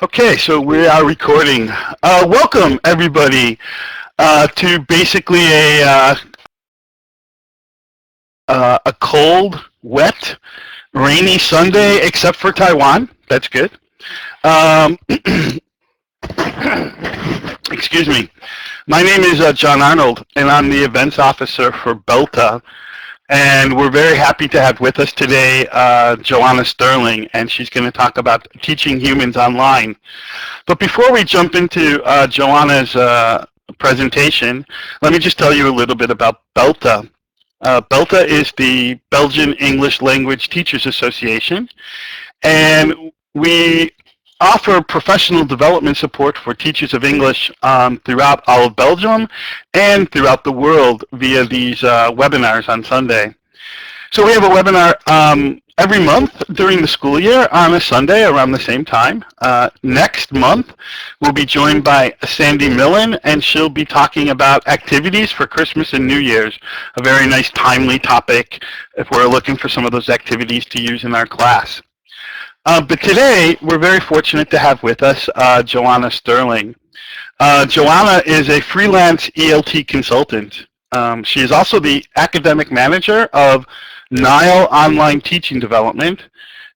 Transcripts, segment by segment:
Okay, so we are recording. Welcome everybody to basically a cold, wet, rainy Sunday, except for Taiwan. That's good. Um, excuse me. My name is John Arnold, and I'm the events officer for BELTA. And we're very happy to have with us today Johanna Stirling, and she's going to talk about teaching humans online. But before we jump into Johanna's presentation, let me just tell you a little bit about BELTA. BELTA is the Belgian English Language Teachers Association, and we offer professional development support for teachers of English throughout all of Belgium and throughout the world via these webinars on Sunday. So we have a webinar every month during the school year on a Sunday around the same time. Next month, we'll be joined by Sandy Millen, and she'll be talking about activities for Christmas and New Year's, a very nice, timely topic if we're looking for some of those activities to use in our class. But today, we're very fortunate to have with us Johanna Stirling. Johanna is a freelance ELT consultant. She is also the academic manager of NILE Online Teaching Development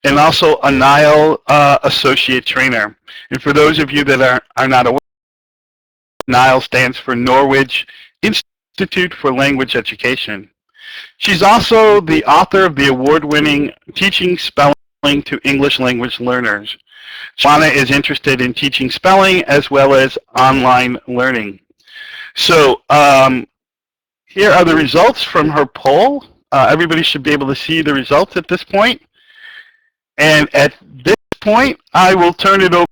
and also a NILE Associate Trainer. And for those of you that are not aware, NILE stands for Norwich Institute for Language Education. She's also the author of the award-winning Teaching Spelling to English Language Learners. Johanna is interested in teaching spelling as well as online learning. So here are the results from her poll. Everybody should be able to see the results at this point. And at this point, I will turn it over.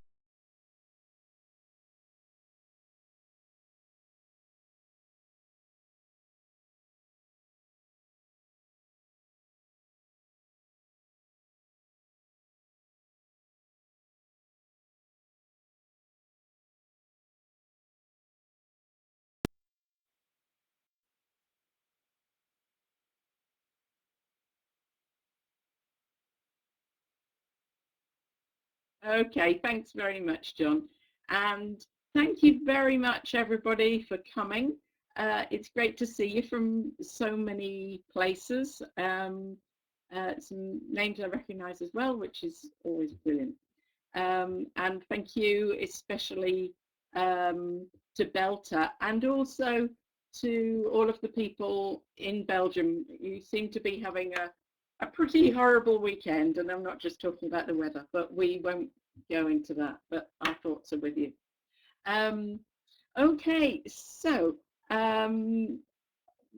Okay, thanks very much, John. And thank you very much, everybody, for coming. It's great to see you from so many places. Some names I recognise as well, which is always brilliant. And thank you especially to BELTA and also to all of the people in Belgium. You seem to be having a pretty horrible weekend, and I'm not just talking about the weather, but we won't go into that, but our thoughts are with you. Okay, so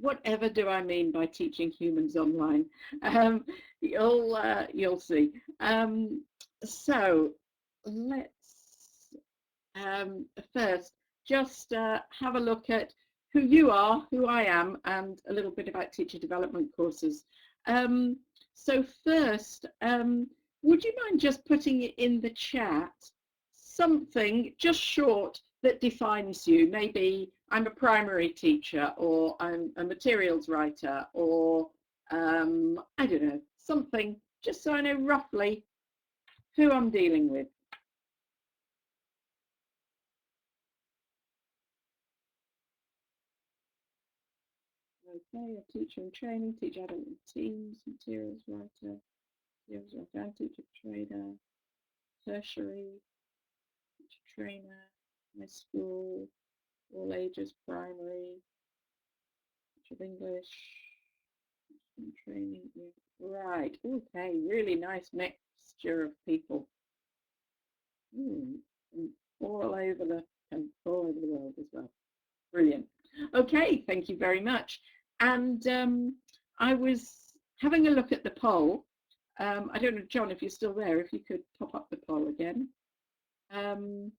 whatever do I mean by teaching humans online? You'll see. So let's first just have a look at who you are, who I am, and a little bit about teacher development courses. So first, would you mind just putting it in the chat, something just short that defines you? Maybe I'm a primary teacher, or I'm a materials writer, or I don't know, something, just so I know roughly who I'm dealing with. Okay, a teacher in training, teacher adult teams, materials writer, teacher trainer, tertiary, teacher trainer, high school, all ages, primary, teacher of English, training. Right, okay, really nice mixture of people. All over the world as well. Brilliant. Okay, thank you very much. And I was having a look at the poll. I don't know, John, if you're still there, if you could pop up the poll again. And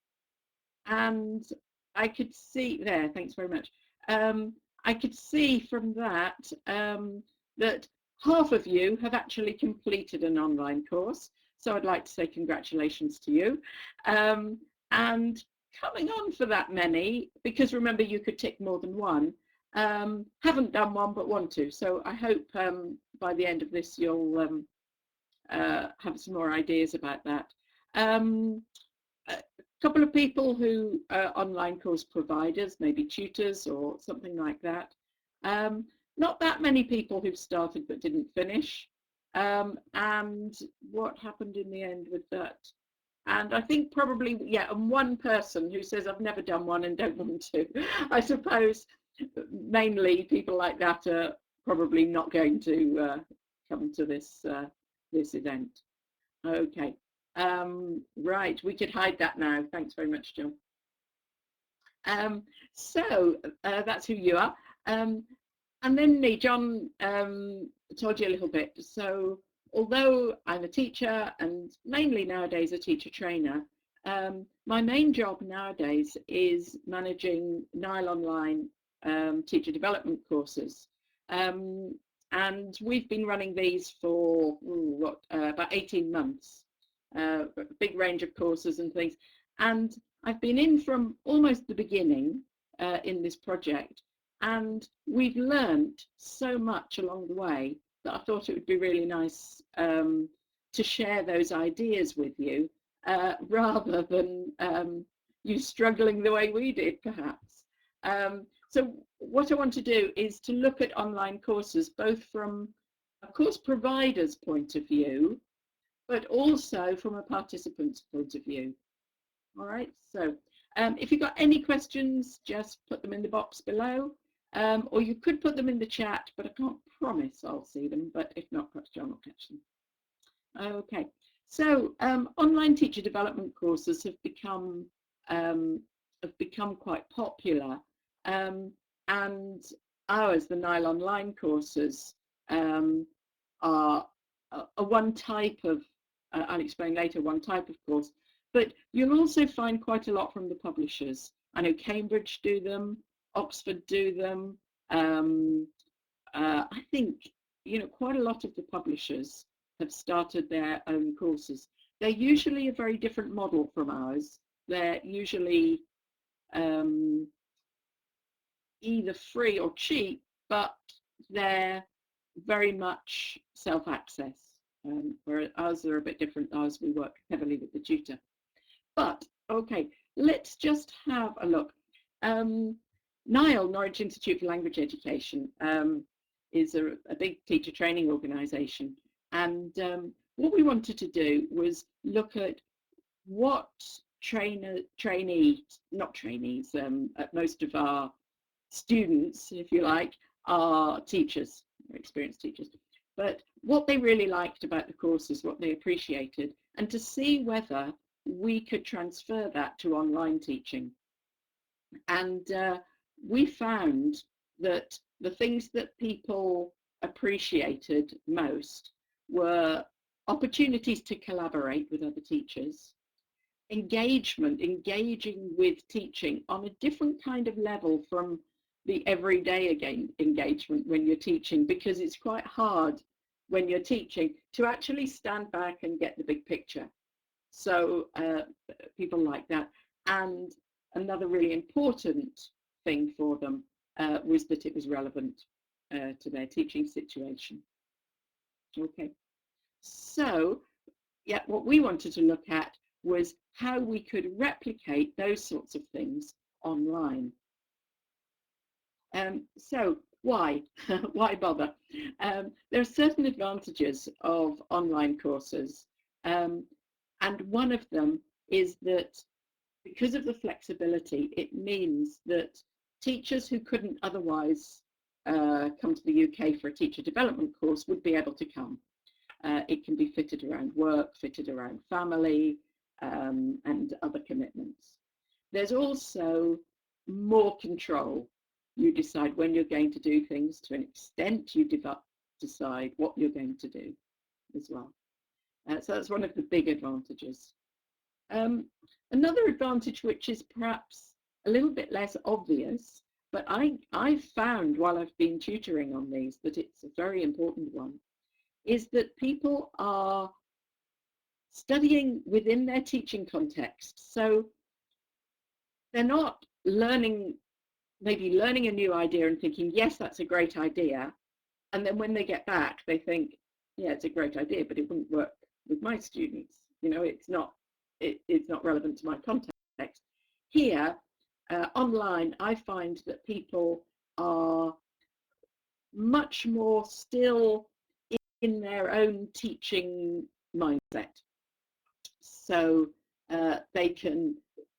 I could see there, thanks very much. I could see from that that half of you have actually completed an online course. So I'd like to say congratulations to you. And coming on for that many, because remember you could tick more than one, haven't done one but want to. So I hope by the end of this you'll have some more ideas about that. a couple of people who are online course providers, maybe tutors or something like that. Not that many people who've started but didn't finish. And what happened in the end with that? And I think probably, yeah, and one person who says, I've never done one and don't want to. I suppose mainly people like that are probably not going to come to this this event. Okay, right, we could hide that now. Thanks very much, John. So that's who you are. And then me, John told you a little bit. So although I'm a teacher and mainly nowadays a teacher trainer, my main job nowadays is managing NILE online teacher development courses. And we've been running these for about 18 months, a big range of courses and things. And I've been in from almost the beginning in this project. And we've learned so much along the way that I thought it would be really nice to share those ideas with you rather than you struggling the way we did, perhaps. So what I want to do is to look at online courses, both from a course provider's point of view, but also from a participant's point of view. All right, so if you've got any questions, just put them in the box below. Or you could put them in the chat, but I can't promise I'll see them, but if not, perhaps John will catch them. Okay, so online teacher development courses have become quite popular, and ours, the NILE online courses, are one type of, I'll explain later, one type of course, but you'll also find quite a lot from the publishers. I know Cambridge do them, Oxford do them. I think, you know, quite a lot of the publishers have started their own courses. They're usually a very different model from ours. They're usually either free or cheap, but they're very much self-access, whereas ours are a bit different. Ours, we work heavily with the tutor. But, okay, let's just have a look. NILE, Norwich Institute for Language Education, is a big teacher training organisation. And what we wanted to do was look at what most of our students, if you like, are teachers, experienced teachers, but what they really liked about the courses, what they appreciated, and to see whether we could transfer that to online teaching. And we found that the things that people appreciated most were opportunities to collaborate with other teachers, engaging with teaching on a different kind of level from the everyday engagement when you're teaching, because it's quite hard when you're teaching to actually stand back and get the big picture. So people like that. And another really important thing for them was that it was relevant to their teaching situation. Okay, so yeah, what we wanted to look at was how we could replicate those sorts of things online. So why? Why bother? There are certain advantages of online courses, and one of them is that because of the flexibility, it means that teachers who couldn't otherwise come to the UK for a teacher development course would be able to come. It can be fitted around work, fitted around family, and other commitments. There's also more control. You decide when you're going to do things. To an extent, you decide what you're going to do as well. So that's one of the big advantages. Another advantage, which is perhaps a little bit less obvious, but I've found while I've been tutoring on these that it's a very important one, is that people are studying within their teaching context. So they're not maybe learning a new idea and thinking, yes, that's a great idea. And then when they get back, they think, yeah, it's a great idea, but it wouldn't work with my students. You know, it's not it's not relevant to my context. Here, online, I find that people are much more still in their own teaching mindset. So they can,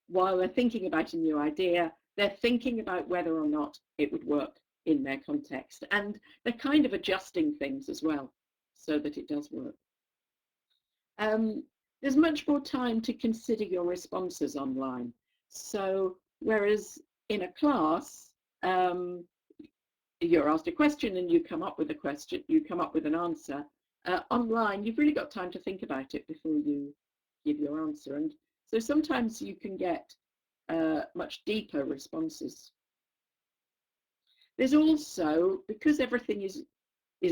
while they're thinking about a new idea, they're thinking about whether or not it would work in their context. And they're kind of adjusting things as well so that it does work. There's much more time to consider your responses online. So whereas in a class, you're asked a question and you come up with a question, you come up with an answer. Online, you've really got time to think about it before you give your answer. And so sometimes you can get much deeper responses. There's also, because everything is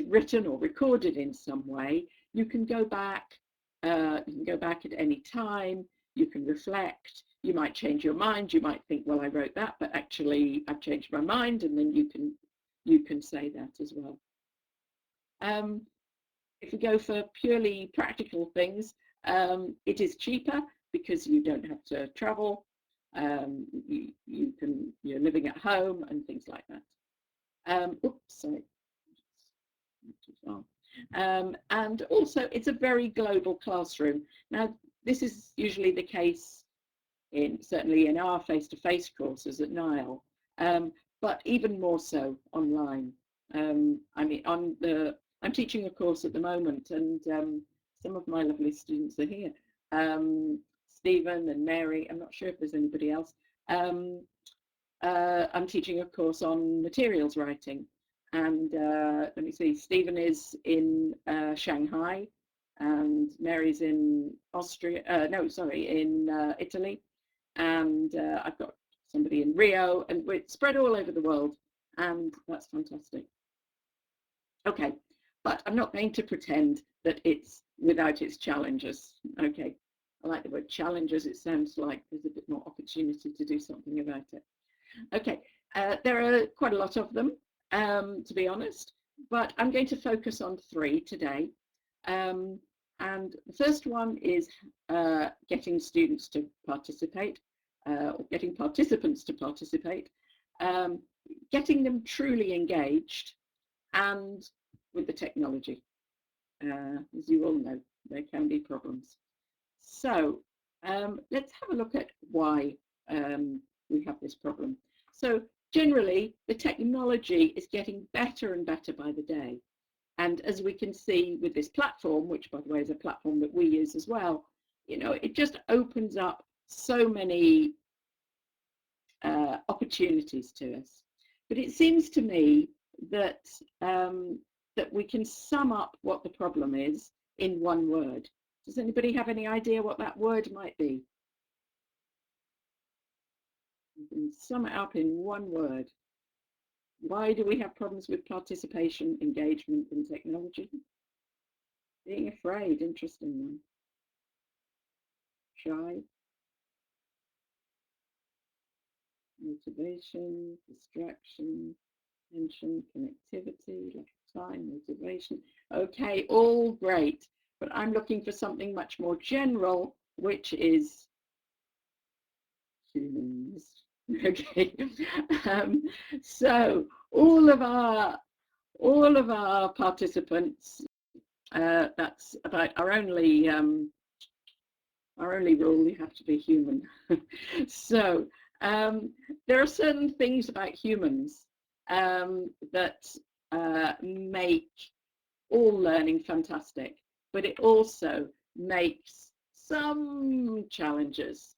written or recorded in some way, you can go back. You can go back at any time. You can reflect. You might change your mind. You might think, well, I wrote that, but actually I've changed my mind, and then you can say that as well. If we go for purely practical things, it is cheaper because you don't have to travel. You're living at home and things like that. Oops, sorry. And also, it's a very global classroom. Now, this is usually the case certainly in our face-to-face courses at NILE, but even more so online. I mean, I'm teaching a course at the moment, and some of my lovely students are here. Stephen and Mary. I'm not sure if there's anybody else. I'm teaching a course on materials writing, and let me see, Stephen is in Shanghai, and Mary's in in Italy, and I've got somebody in Rio, and we're spread all over the world, and that's fantastic. Okay, but I'm not going to pretend that it's without its challenges. Okay, I like the word challenges. It sounds like there's a bit more opportunity to do something about it. Okay, there are quite a lot of them, to be honest, but I'm going to focus on 3 today. And the first one is getting students to participate, or getting participants to participate, getting them truly engaged, and with the technology. As you all know, there can be problems. So let's have a look at why we have this problem. So generally, the technology is getting better and better by the day. And as we can see with this platform, which by the way is a platform that we use as well, you know, it just opens up so many opportunities to us. But it seems to me that that we can sum up what the problem is in one word. Does anybody have any idea what that word might be? You can sum it up in one word. Why do we have problems with participation, engagement, and technology? Being afraid, interesting one. Shy. Motivation, distraction, tension, connectivity, lack of time, motivation. Okay, all great. But I'm looking for something much more general, which is humans. Okay. So all of our participants, that's about our only rule, you have to be human. So there are certain things about humans that make all learning fantastic, but it also makes some challenges.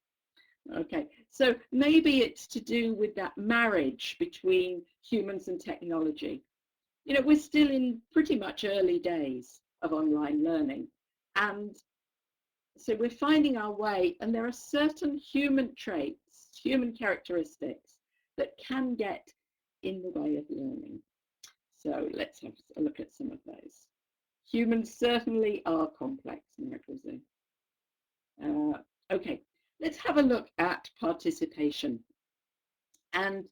Okay, so maybe it's to do with that marriage between humans and technology. You know, we're still in pretty much early days of online learning, and so we're finding our way, and there are certain human traits, human characteristics that can get in the way of learning. So let's have a look at some of those. Humans certainly are complex, Marie-José. Okay, let's have a look at participation. And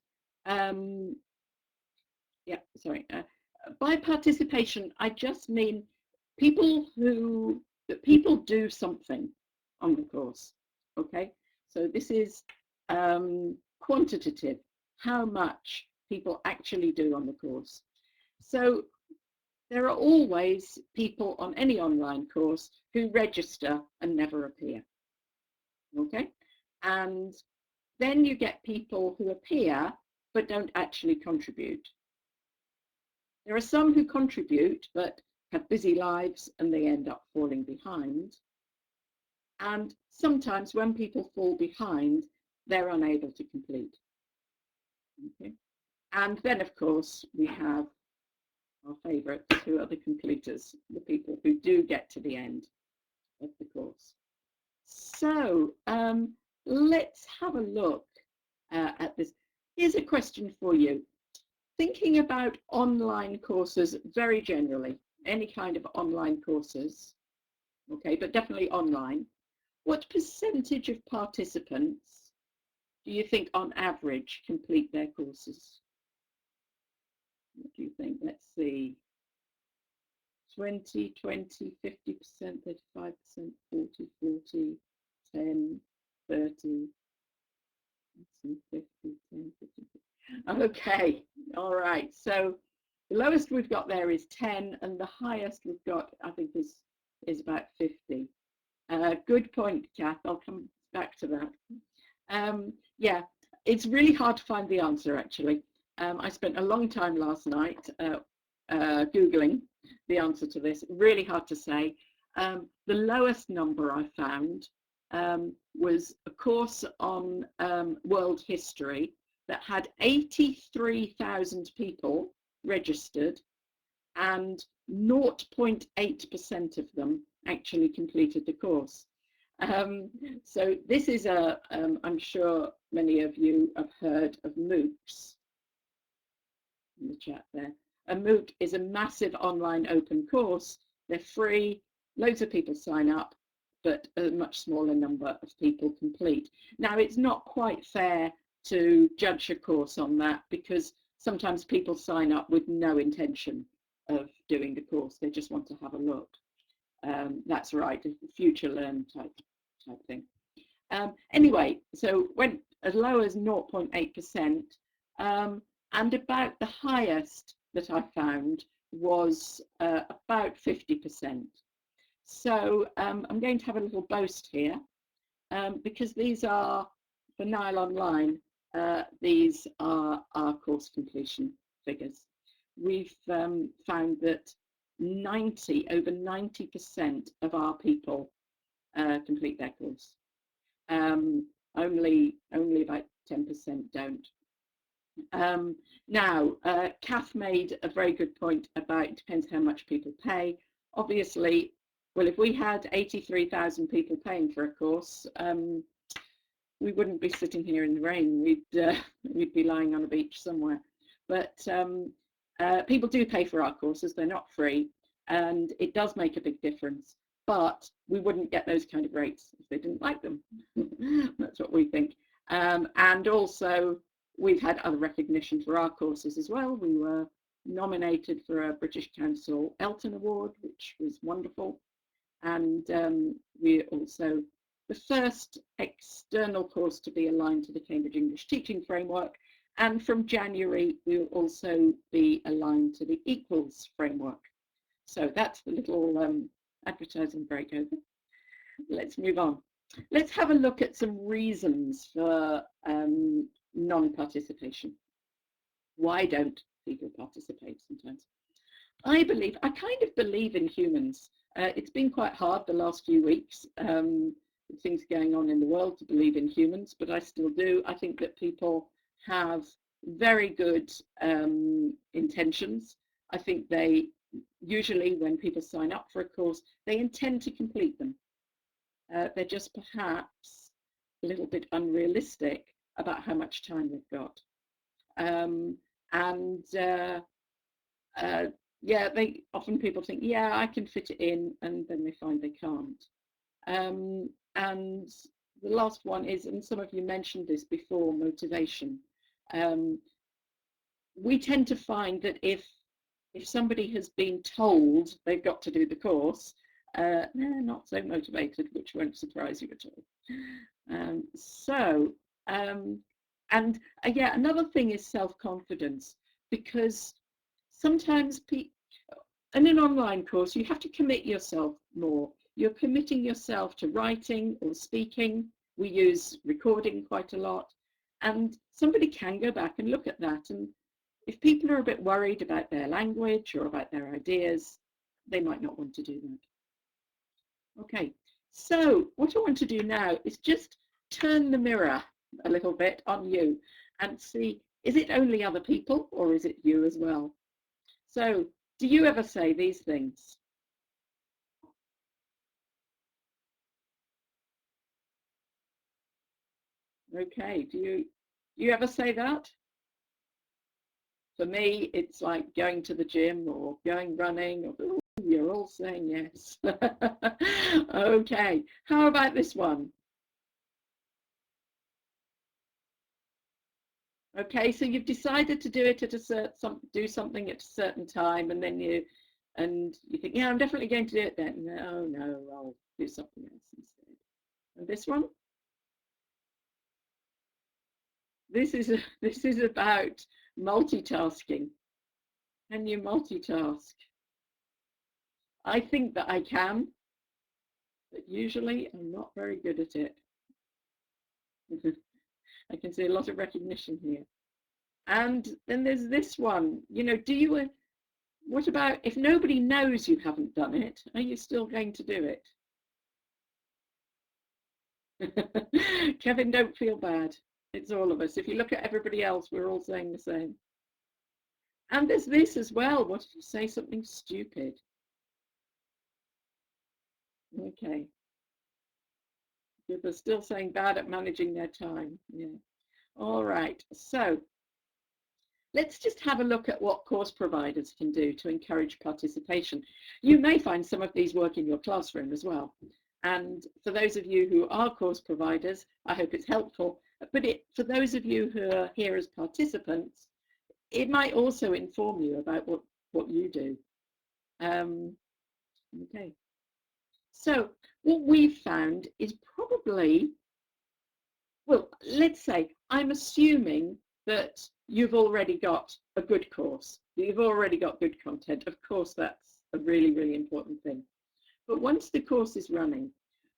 by participation, I just mean people do something on the course. Okay, so this is quantitative, how much people actually do on the course. So there are always people on any online course who register and never appear. Okay, and then you get people who appear but don't actually contribute. There are some who contribute but have busy lives and they end up falling behind. And sometimes when people fall behind, they're unable to complete. Okay. And then, of course, we have our favourites, who are the completers, the people who do get to the end of the course. So let's have a look at this. Here's a question for you. Thinking about online courses very generally, any kind of online courses, okay, but definitely online, what percentage of participants do you think on average complete their courses? What do you think? Let's see. 20, 20, 50%, 35%, 40, 40, 10, 30, 50, 10, 50. Okay, all right. So the lowest we've got there is 10, and the highest we've got, I think, is about 50. Good point, Kath. I'll come back to that. Yeah, it's really hard to find the answer, actually. I spent a long time last night Googling the answer to this. Really hard to say. The lowest number I found was a course on world history that had 83,000 people registered, and 0.8% of them actually completed the course. So this is I'm sure many of you have heard of MOOCs in the chat there. A MOOC is a massive online open course. They're free, loads of people sign up, but a much smaller number of people complete. Now, it's not quite fair to judge a course on that, because sometimes people sign up with no intention of doing the course. They just want to have a look. That's right, a future learn type thing. Anyway, so went as low as 0.8%, and about the highest that I found was about 50%. So I'm going to have a little boast here, because these are, for NILE Online, these are our course completion figures. We've found that over 90% of our people complete their course. Only about 10% don't. Now, Kath made a very good point about it depends how much people pay. Obviously, well, if we had 83,000 people paying for a course, we wouldn't be sitting here in the rain. We'd be lying on a beach somewhere. But people do pay for our courses. They're not free, and it does make a big difference. But we wouldn't get those kind of rates if they didn't like them. That's what we think. And also, we've had other recognition for our courses as well. We were nominated for a British Council Elton Award, which was wonderful. And we're also the first external course to be aligned to the Cambridge English Teaching Framework. And from January, we will also be aligned to the Equals Framework. So that's the little advertising break over. Let's move on. Let's have a look at some reasons for non-participation. Why don't people participate sometimes? I kind of believe in humans. It's been quite hard the last few weeks with things going on in the world to believe in humans, but I still do. I think that people have very good intentions. I think they usually, when people sign up for a course, they intend to complete them. They're just perhaps a little bit unrealistic about how much time they've got. Yeah, people think, yeah, I can fit it in, and then they find they can't. And the last one is, and some of you mentioned this before, motivation. We tend to find that if somebody has been told they've got to do the course, not so motivated, which won't surprise you at all. And yeah, another thing is self-confidence, because sometimes in an online course, you have to commit yourself more. You're committing yourself to writing or speaking. We use recording quite a lot. And somebody can go back and look at that. And if people are a bit worried about their language or about their ideas, they might not want to do that. Okay, so what I want to do now is just turn the mirror a little bit on you and see, is it only other people or is it you as well? So, do you ever say these things? Okay, do you ever say that? For me, it's like going to the gym or going running. Or, you're all saying yes. Okay, how about this one? Okay, so you've decided to do it at do something at a certain time, and then you think, yeah, I'm definitely going to do it then. No, I'll do something else instead. And this one? This is about multitasking. Can you multitask? I think that I can, but usually I'm not very good at it. I can see a lot of recognition here. And then there's this one, what about if nobody knows you haven't done it, are you still going to do it? Kevin, don't feel bad. It's all of us. If you look at everybody else, we're all saying the same. And there's this as well. What if you say something stupid? Okay. People are still saying bad at managing their time. Yeah. All right. So let's just have a look at what course providers can do to encourage participation. You may find some of these work in your classroom as well. And for those of you who are course providers, I hope it's helpful. But for those of you who are here as participants, it might also inform you about what you do. Okay. So what we've found is probably, well, let's say I'm assuming that you've already got a good course. You've already got good content. Of course, that's a really, really important thing. But once the course is running,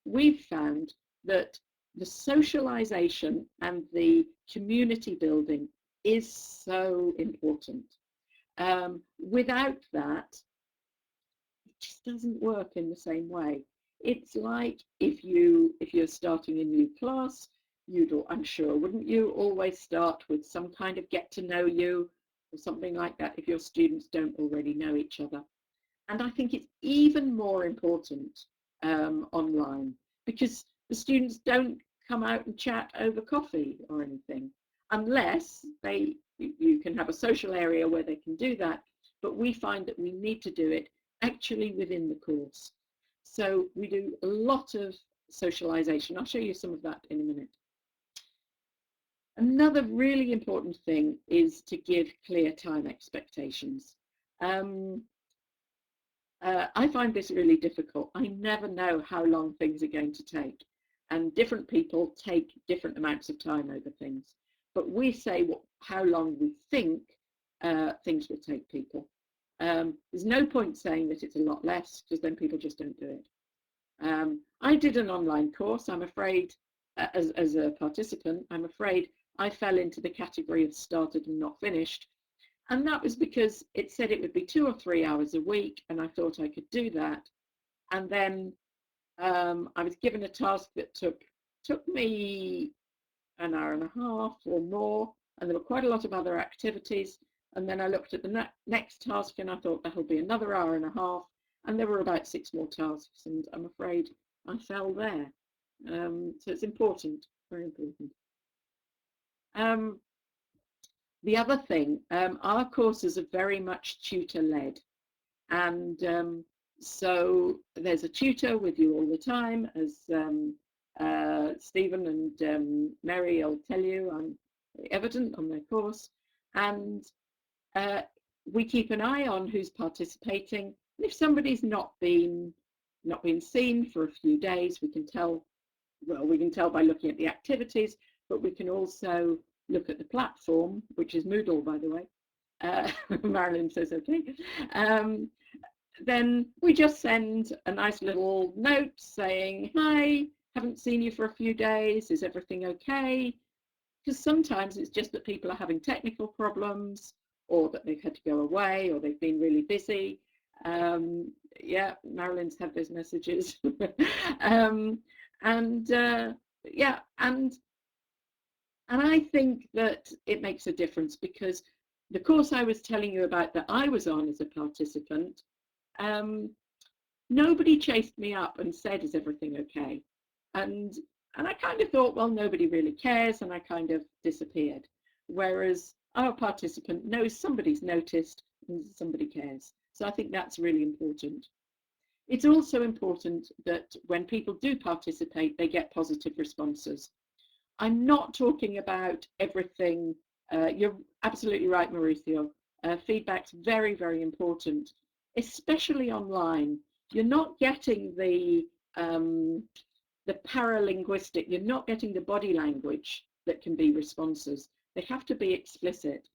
we've found that the socialization and the community building is so important. Without that, it just doesn't work in the same way. It's like if you're starting a new class, I'm sure, wouldn't you always start with some kind of get to know you or something like that if your students don't already know each other? And I think it's even more important online, because the students don't come out and chat over coffee or anything, unless you can have a social area where they can do that. But we find that we need to do it actually within the course. So we do a lot of socialization. I'll show you some of that in a minute. Another really important thing is to give clear time expectations. I find this really difficult. I never know how long things are going to take, and different people take different amounts of time over things. But we say how long we think things will take people. There's no point saying that it's a lot less, because then people just don't do it. I did an online course. I'm afraid, as a participant, I'm afraid I fell into the category of started and not finished. And that was because it said it would be 2 or 3 hours a week, and I thought I could do that. And then I was given a task that took me an hour and a half or more, and there were quite a lot of other activities. And then I looked at the next task, and I thought that'll be another hour and a half, and there were about 6 more tasks, and I'm afraid I fell there. So it's important, very important. The other thing, our courses are very much tutor-led, and so there's a tutor with you all the time, as Stephen and Mary will tell you, I'm evident on their course, and we keep an eye on who's participating. And if somebody's not been not been seen for a few days. We can tell, well, we can tell by looking at the activities, but we can also look at the platform, which is Moodle, by the way. Marilyn says okay. Then we just send a nice little note saying, hi, haven't seen you for a few days, is everything okay? Because sometimes it's just that people are having technical problems, or that they've had to go away, or they've been really busy. Yeah, Marilyn's had those messages. Yeah, and I think that it makes a difference, because the course I was telling you about that I was on as a participant, nobody chased me up and said, is everything okay? And I kind of thought, well, nobody really cares, and I kind of disappeared. Whereas our participant knows somebody's noticed and somebody cares. So I think that's really important. It's also important that when people do participate, they get positive responses. I'm not talking about everything. You're absolutely right, Mauricio. Feedback's very, very important, especially online. You're not getting the paralinguistic, you're not getting the body language that can be responses. They have to be explicit.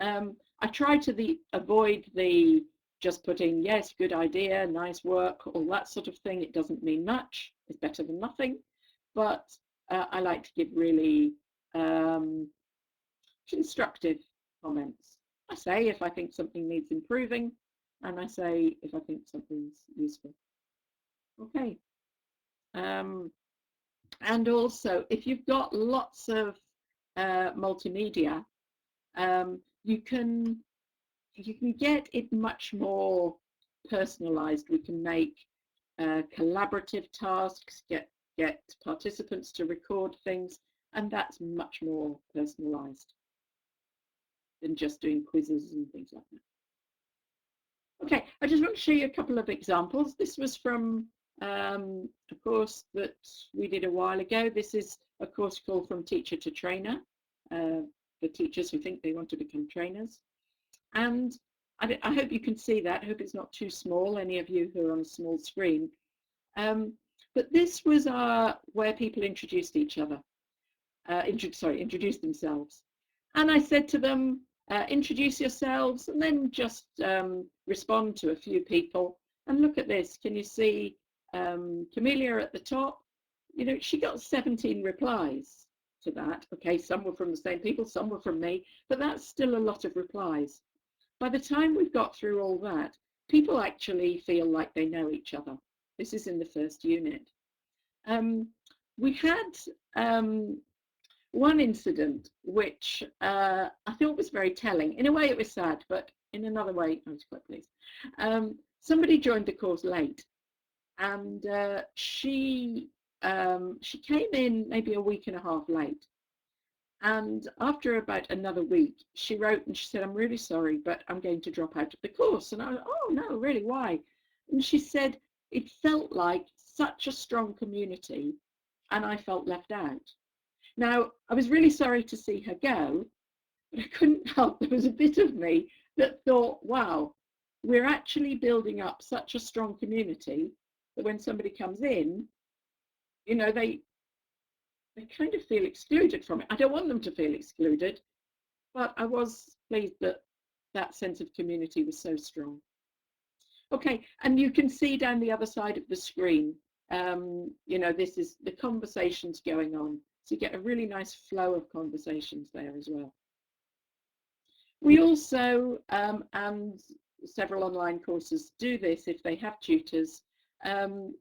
I try to avoid the just putting, yes, good idea, nice work, all that sort of thing. It doesn't mean much. It's better than nothing. But I like to give really constructive comments. I say if I think something needs improving, and I say if I think something's useful. Okay. And also, if you've got lots of multimedia, you can get it much more personalized. We can make collaborative tasks, get participants to record things, and that's much more personalized than just doing quizzes and things like that. Okay, I just want to show you a couple of examples. This was from a course that we did a while ago. This is a course called From Teacher to Trainer, for teachers who think they want to become trainers. And I hope you can see that. I hope it's not too small, any of you who are on a small screen. But this was where people introduced each other, introduced themselves. And I said to them, introduce yourselves, and then just respond to a few people. And look at this. Can you see Camelia at the top? You know, she got 17 replies to that. Okay, some were from the same people, some were from me, but that's still a lot of replies. By the time we've got through all that, people actually feel like they know each other. This is in the first unit. We had one incident which I thought was very telling. In a way it was sad, but in another way I was quite pleased. Somebody joined the course late, and she came in maybe a week and a half late. And after about another week, she wrote and she said, I'm really sorry, but I'm going to drop out of the course. And I was, oh no, really, why? And she said, it felt like such a strong community and I felt left out. Now, I was really sorry to see her go, but I couldn't help, there was a bit of me that thought, wow, we're actually building up such a strong community that when somebody comes in, you know, they kind of feel excluded from it. I don't want them to feel excluded, but I was pleased that that sense of community was so strong. Okay, and you can see down the other side of the screen, you know, this is the conversations going on. So you get a really nice flow of conversations there as well. We also, and several online courses do this if they have tutors,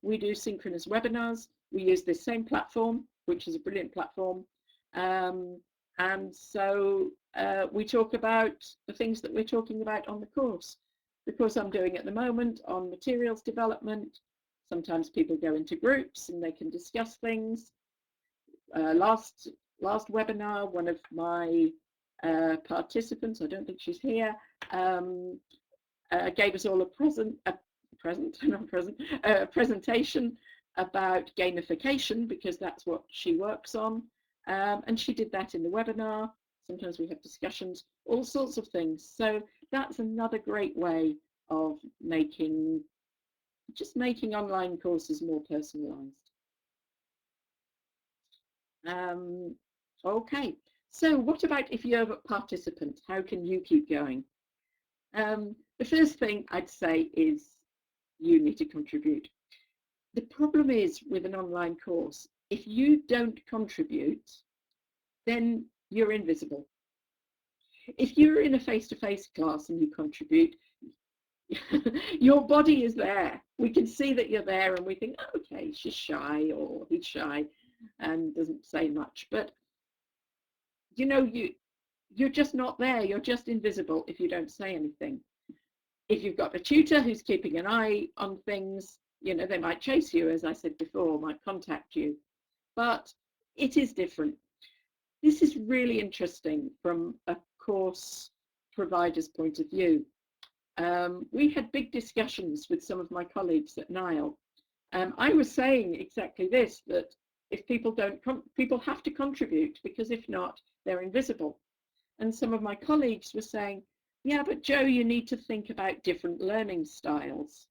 we do synchronous webinars. We use this same platform, which is a brilliant platform. And so we talk about the things that we're talking about on the course. The course I'm doing at the moment on materials development. Sometimes people go into groups and they can discuss things. Last webinar, one of my participants, I don't think she's here, gave us all a presentation about gamification, because that's what she works on, and she did that in the webinar. Sometimes we have discussions, all sorts of things. So that's another great way of making just making online courses more personalized. Okay, so what about if you're a participant? How can you keep going? The first thing I'd say is you need to contribute. The problem is with an online course, if you don't contribute, then you're invisible. If you're in a face-to-face class and you contribute, your body is there. We can see that you're there and we think, oh, okay, she's shy or he's shy and doesn't say much. But, you know, you're just not there. You're just invisible if you don't say anything. If you've got a tutor who's keeping an eye on things, you know, they might chase you, as I said before, might contact you. But it is different. This is really interesting from a course provider's point of view. We had big discussions with some of my colleagues at NILE. I was saying exactly this, that if people don't, people have to contribute, because if not, they're invisible. And some of my colleagues were saying, yeah, but Joe, you need to think about different learning styles.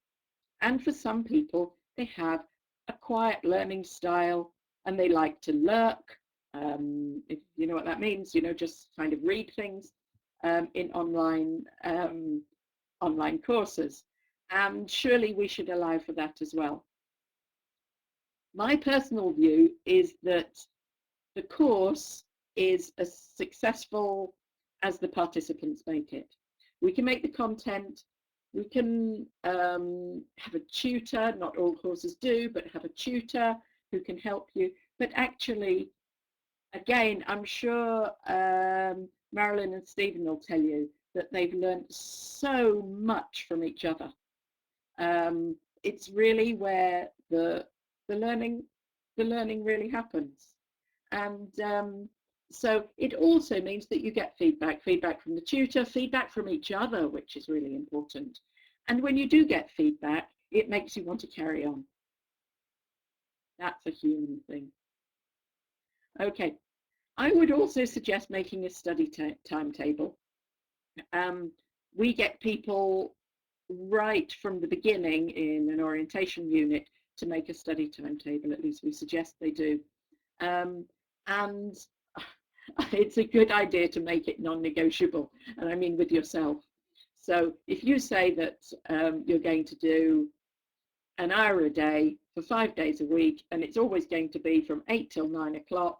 And for some people, they have a quiet learning style and they like to lurk. If you know what that means, you know, just kind of read things in online courses. And surely we should allow for that as well. My personal view is that the course is as successful as the participants make it. We can make the content, we can have a tutor, not all courses do, but have a tutor who can help you. But actually, again, I'm sure Marilyn and Stephen will tell you that they've learned so much from each other. It's really where the learning really happens. And so it also means that you get feedback from the tutor, feedback from each other, which is really important. And when you do get feedback, it makes you want to carry on. That's a human thing. Okay, I would also suggest making a study timetable. We get people right from the beginning in an orientation unit to make a study timetable, at least we suggest they do. And it's a good idea to make it non-negotiable, and I mean with yourself. So if you say that you're going to do an hour a day for 5 days a week, and it's always going to be from 8 till 9 o'clock,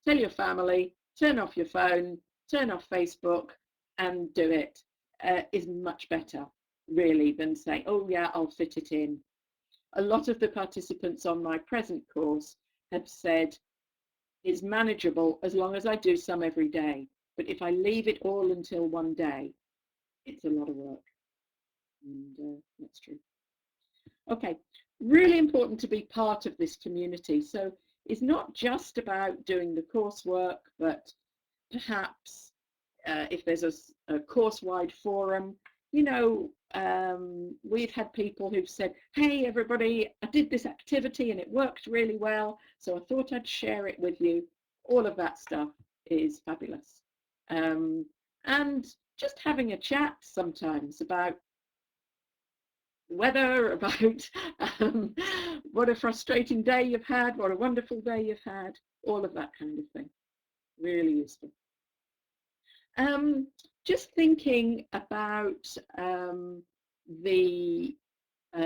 tell your family, turn off your phone, turn off Facebook, and do it. Is much better, really, than saying, oh yeah, I'll fit it in. A lot of the participants on my present course have said, it's manageable as long as I do some every day. But if I leave it all until one day, it's a lot of work. And that's true. Okay, really important to be part of this community. So it's not just about doing the coursework, but perhaps if there's a course-wide forum, you know, we've had people who've said, hey, everybody, I did this activity and it worked really well, so I thought I'd share it with you. All of that stuff is fabulous. And just having a chat sometimes about weather, about what a frustrating day you've had, what a wonderful day you've had, all of that kind of thing. Really useful. Just thinking about the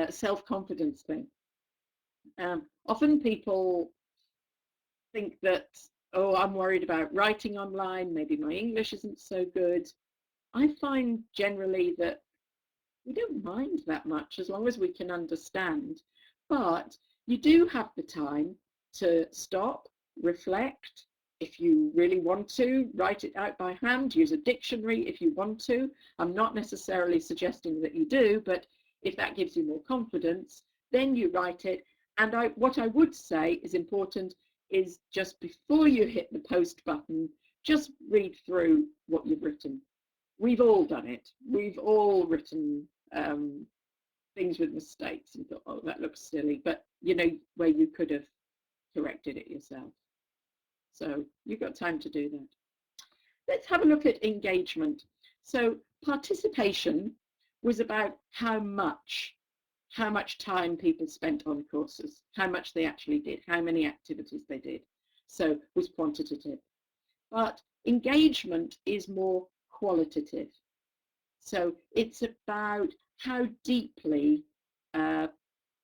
self-confidence thing. Often people think that, oh, I'm worried about writing online, maybe my English isn't so good. I find generally that we don't mind that much as long as we can understand. But you do have the time to stop, reflect. If you really want to, write it out by hand, use a dictionary if you want to. I'm not necessarily suggesting that you do, but if that gives you more confidence, then you write it. And what I would say is important is just before you hit the post button, just read through what you've written. We've all done it. We've all written things with mistakes and thought, oh, that looks silly, but you know, where you could have corrected it yourself. So you've got time to do that. Let's have a look at engagement. So participation was about how much how much time people spent on courses, how much they actually did, how many activities they did. So it was quantitative. But engagement is more qualitative. So it's about how deeply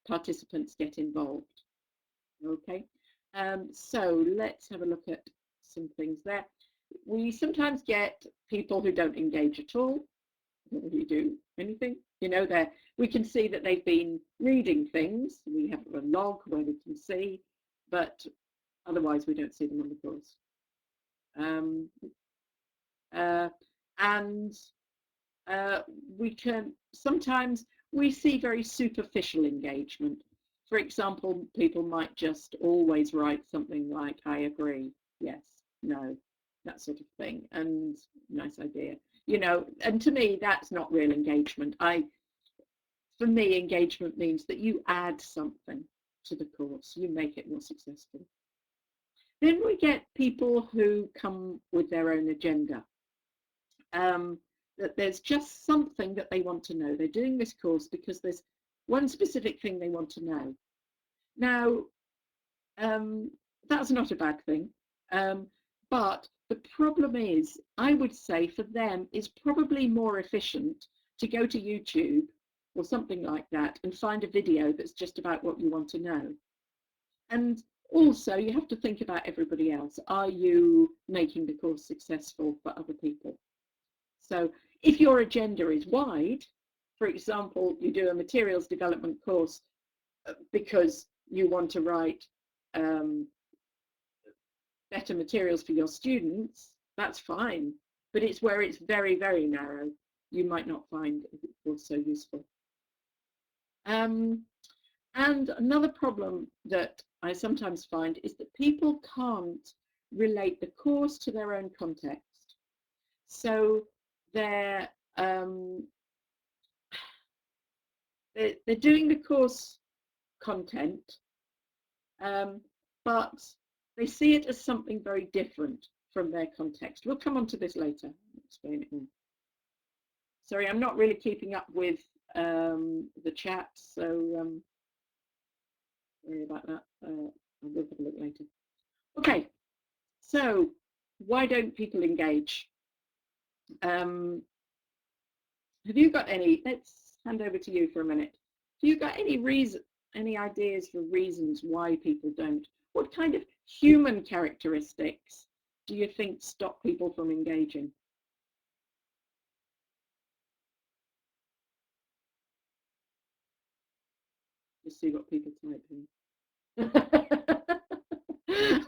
participants get involved. Okay, so let's have a look at some things there. We sometimes get people who don't engage at all. Don't really do anything. You know, we can see that they've been reading things. We have a log where we can see, but otherwise we don't see them on the course. And we can sometimes we see very superficial engagement. For example, people might just always write something like "I agree," "yes," "no," that sort of thing, and "nice idea." You know, and to me, that's not real engagement. For me, engagement means that you add something to the course, you make it more successful. Then we get people who come with their own agenda. That there's just something that they want to know. They're doing this course because there's one specific thing they want to know. Now, that's not a bad thing, but the problem is, I would say for them, it's probably more efficient to go to YouTube or something like that and find a video that's just about what you want to know. And also, you have to think about everybody else. Are you making the course successful for other people? So if your agenda is wide, for example, you do a materials development course because you want to write better materials for your students, that's fine. But it's where it's very, very narrow, you might not find the course so useful. And another problem that I sometimes find is that people can't relate the course to their own context. So they're doing the course content, but they see it as something very different from their context. We'll come on to this later. I'll explain it more. Sorry, I'm not really keeping up with the chat, so sorry about that. I will have a look later. Okay, so why don't people engage? Have you got any? Let's hand over to you for a minute. Have you got any ideas for reasons why people don't? What kind of human characteristics do you think stop people from engaging? Just see what people type in.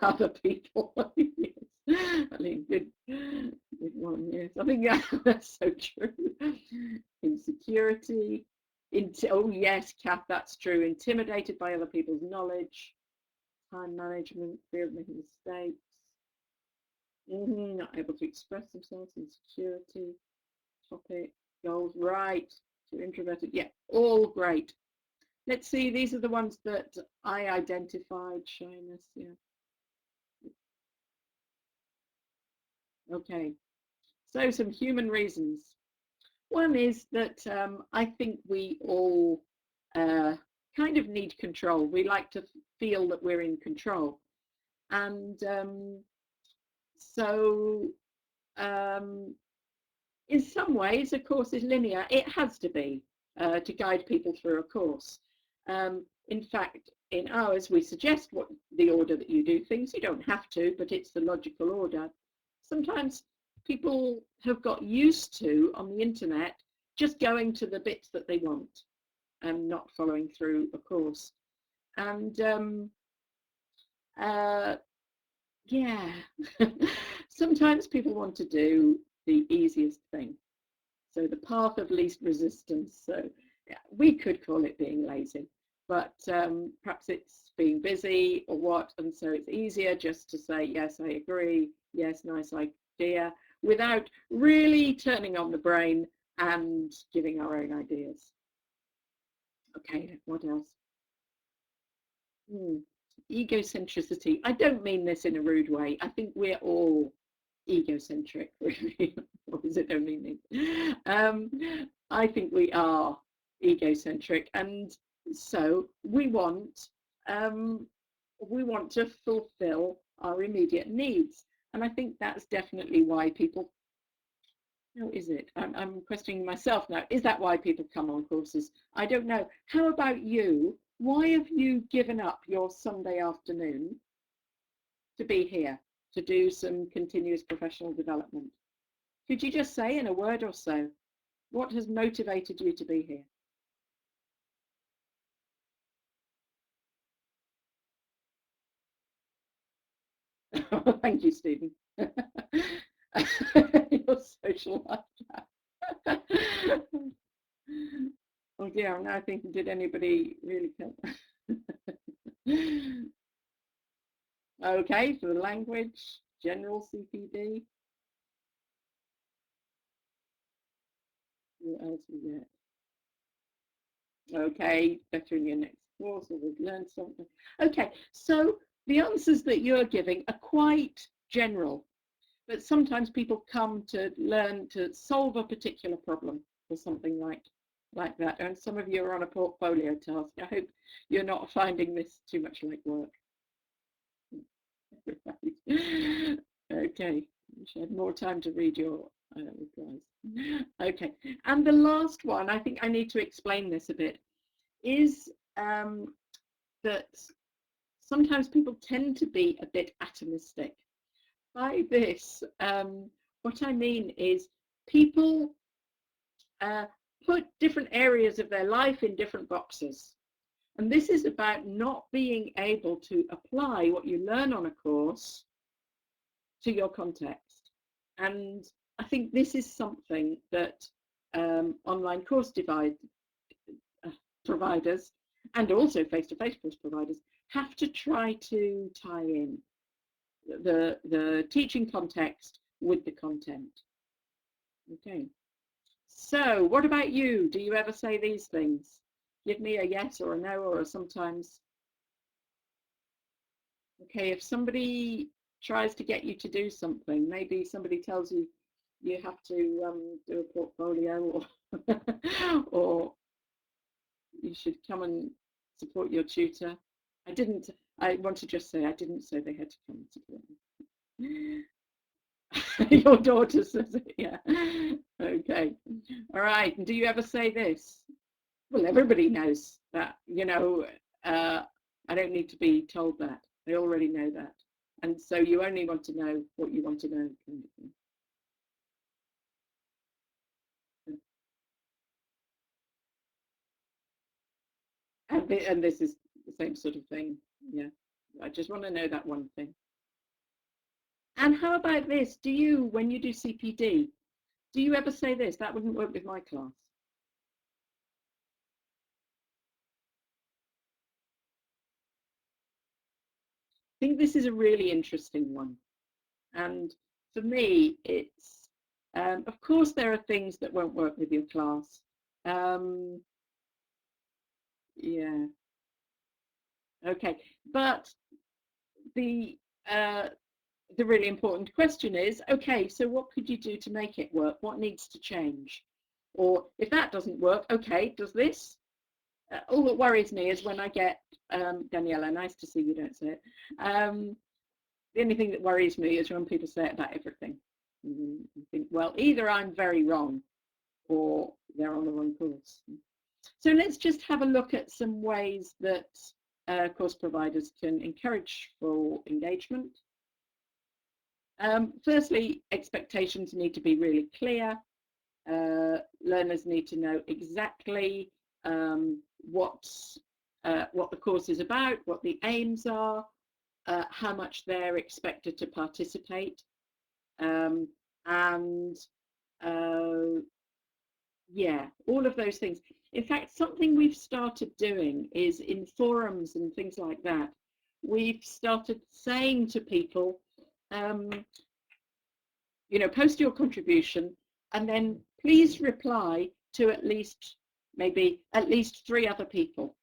Other people, yes. I mean, good one, yes. I think that's so true. Insecurity. Oh yes, Kath, that's true. Intimidated by other people's knowledge. Time management, fear of making mistakes. Not able to express themselves. Insecurity. Topic. Goals. Right. Too introverted. Yeah, all great. Let's see, these are the ones that I identified. Shyness, yeah. Okay, so some human reasons. One is that I think we all kind of need control. We like to feel that we're in control. And so in some ways, a course is linear. It has to be to guide people through a course. In fact, in ours, we suggest what the order that you do things. You don't have to, but it's the logical order. Sometimes people have got used to, on the internet, just going to the bits that they want and not following through a course. And yeah, sometimes people want to do the easiest thing. So the path of least resistance. So yeah, we could call it being lazy, but perhaps it's being busy or what, and so it's easier just to say, yes, I agree, yes, nice idea, without really turning on the brain and giving our own ideas. Okay, what else? Egocentricity. I don't mean this in a rude way. I think we're all egocentric, really. Or is it only me? I think we are egocentric, and So we want to fulfill our immediate needs. And I think that's definitely why people, no, is it? I'm questioning myself now. Is that why people come on courses? I don't know. How about you? Why have you given up your Sunday afternoon to be here, to do some continuous professional development? Could you just say in a word or so, what has motivated you to be here? Thank you, Stephen. Your social life. Oh dear, I'm now thinking, did anybody really come? Okay, for the language, general CPD. What else we get? Okay, better in your next course, or we've learned something. Okay, so the answers that you're giving are quite general, but sometimes people come to learn to solve a particular problem or something like that. And some of you are on a portfolio task. I hope you're not finding this too much like work. Okay, you should have more time to read your replies. Okay, and the last one, I think I need to explain this a bit, is that sometimes people tend to be a bit atomistic. By this, what I mean is people put different areas of their life in different boxes. And this is about not being able to apply what you learn on a course to your context. And I think this is something that online course providers and also face-to-face course providers have to try to tie in the teaching context with the content. Okay. So what about you? Do you ever say these things? Give me a yes or a no or a sometimes. Okay, if somebody tries to get you to do something, maybe somebody tells you you have to do a portfolio or or you should come and support your tutor. I want to just say I didn't say they had to come and support me. Your daughter says it, yeah. Okay. All right. And do you ever say this? Well, everybody knows that, I don't need to be told that. They already know that. And so you only want to know what you want to know. Kind of thing. And this is the same sort of thing. Yeah. I just want to know that one thing. And how about this? Do you, when you do CPD, do you ever say this? That wouldn't work with my class. I think this is a really interesting one. And for me, it's, of course, there are things that won't work with your class. Yeah. Okay. But the really important question is, okay, so what could you do to make it work? What needs to change? Or if that doesn't work, okay, does this? All that worries me is when I get, Daniela, nice to see you, don't say it. The only thing that worries me is when people say it about everything. You think, well, either I'm very wrong or they're on the wrong course. So let's just have a look at some ways that course providers can encourage full engagement. Firstly, expectations need to be really clear. Learners need to know exactly what the course is about, what the aims are, how much they're expected to participate, and yeah, all of those things. In fact, something we've started doing is in forums and things like that, we've started saying to people, post your contribution and then please reply to at least 3 other people.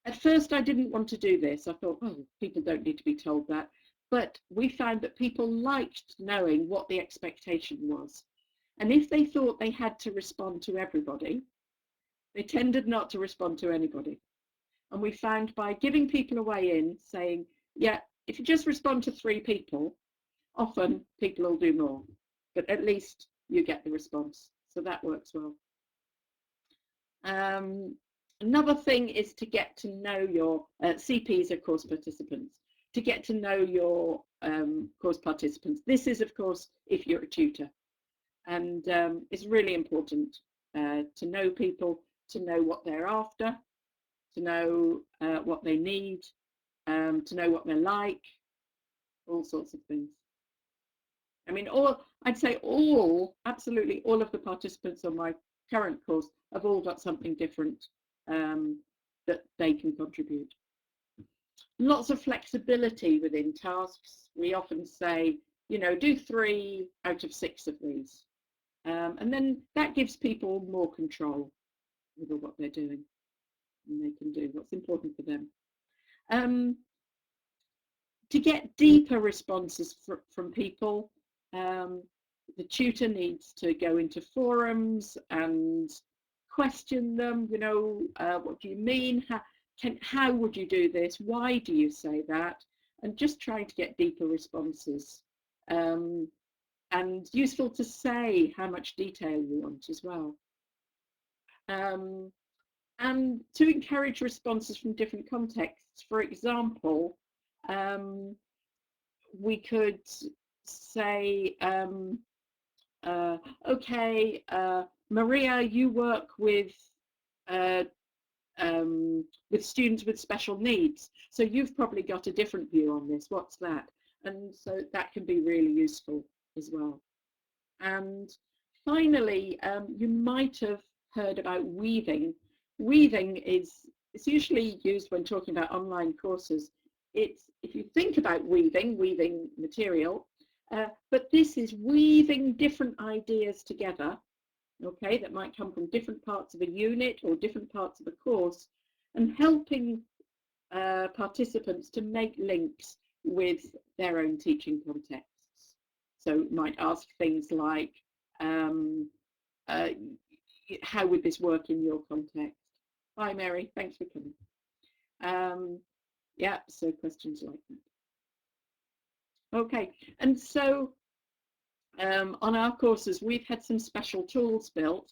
At first, I didn't want to do this. I thought, oh, people don't need to be told that. But we found that people liked knowing what the expectation was. And if they thought they had to respond to everybody, they tended not to respond to anybody. And we found by giving people a way in, saying, yeah, if you just respond to 3 people, often people will do more, but at least you get the response. So that works well. Another thing is to get to know your CPs, are course participants, to get to know your course participants. This is, of course, if you're a tutor. And it's really important to know people, to know what they're after, to know what they need, to know what they're like, all sorts of things. I mean, I'd say absolutely all of the participants on my current course have all got something different that they can contribute. Lots of flexibility within tasks. We often say, you know, do 3 out of 6 of these. And then that gives people more control over what they're doing, and they can do what's important for them. To get deeper responses from people, the tutor needs to go into forums and question them, you know, what do you mean? How would you do this? Why do you say that? And just trying to get deeper responses. And useful to say how much detail you want as well. And to encourage responses from different contexts. For example, we could say, okay, Maria, you work with students with special needs, so you've probably got a different view on this. What's that? And so that can be really useful as well. And finally, you might have heard about weaving. Weaving it's usually used when talking about online courses. It's, if you think about weaving material, but this is weaving different ideas together, okay, that might come from different parts of a unit or different parts of a course, and helping participants to make links with their own teaching contexts. So might ask things like, how would this work in your context? Hi, Mary, thanks for coming. Yeah, so questions like that. Okay, and so on our courses, we've had some special tools built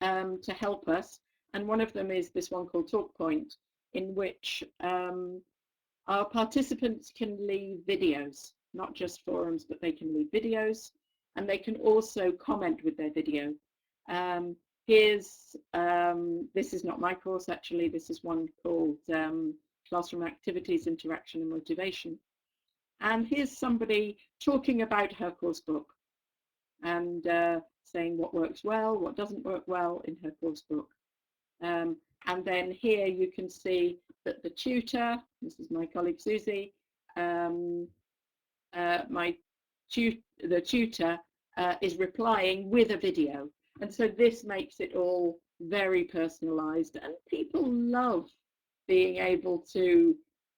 to help us. And one of them is this one called TalkPoint, in which our participants can leave videos, not just forums, but they can leave videos, and they can also comment with their video. This is not my course, actually. This is one called Classroom Activities, Interaction and Motivation. And here's somebody talking about her course book and saying what works well, what doesn't work well in her course book. And then here you can see that the tutor, this is my colleague Susie, the tutor is replying with a video. And so this makes it all very personalized, and people love being able to,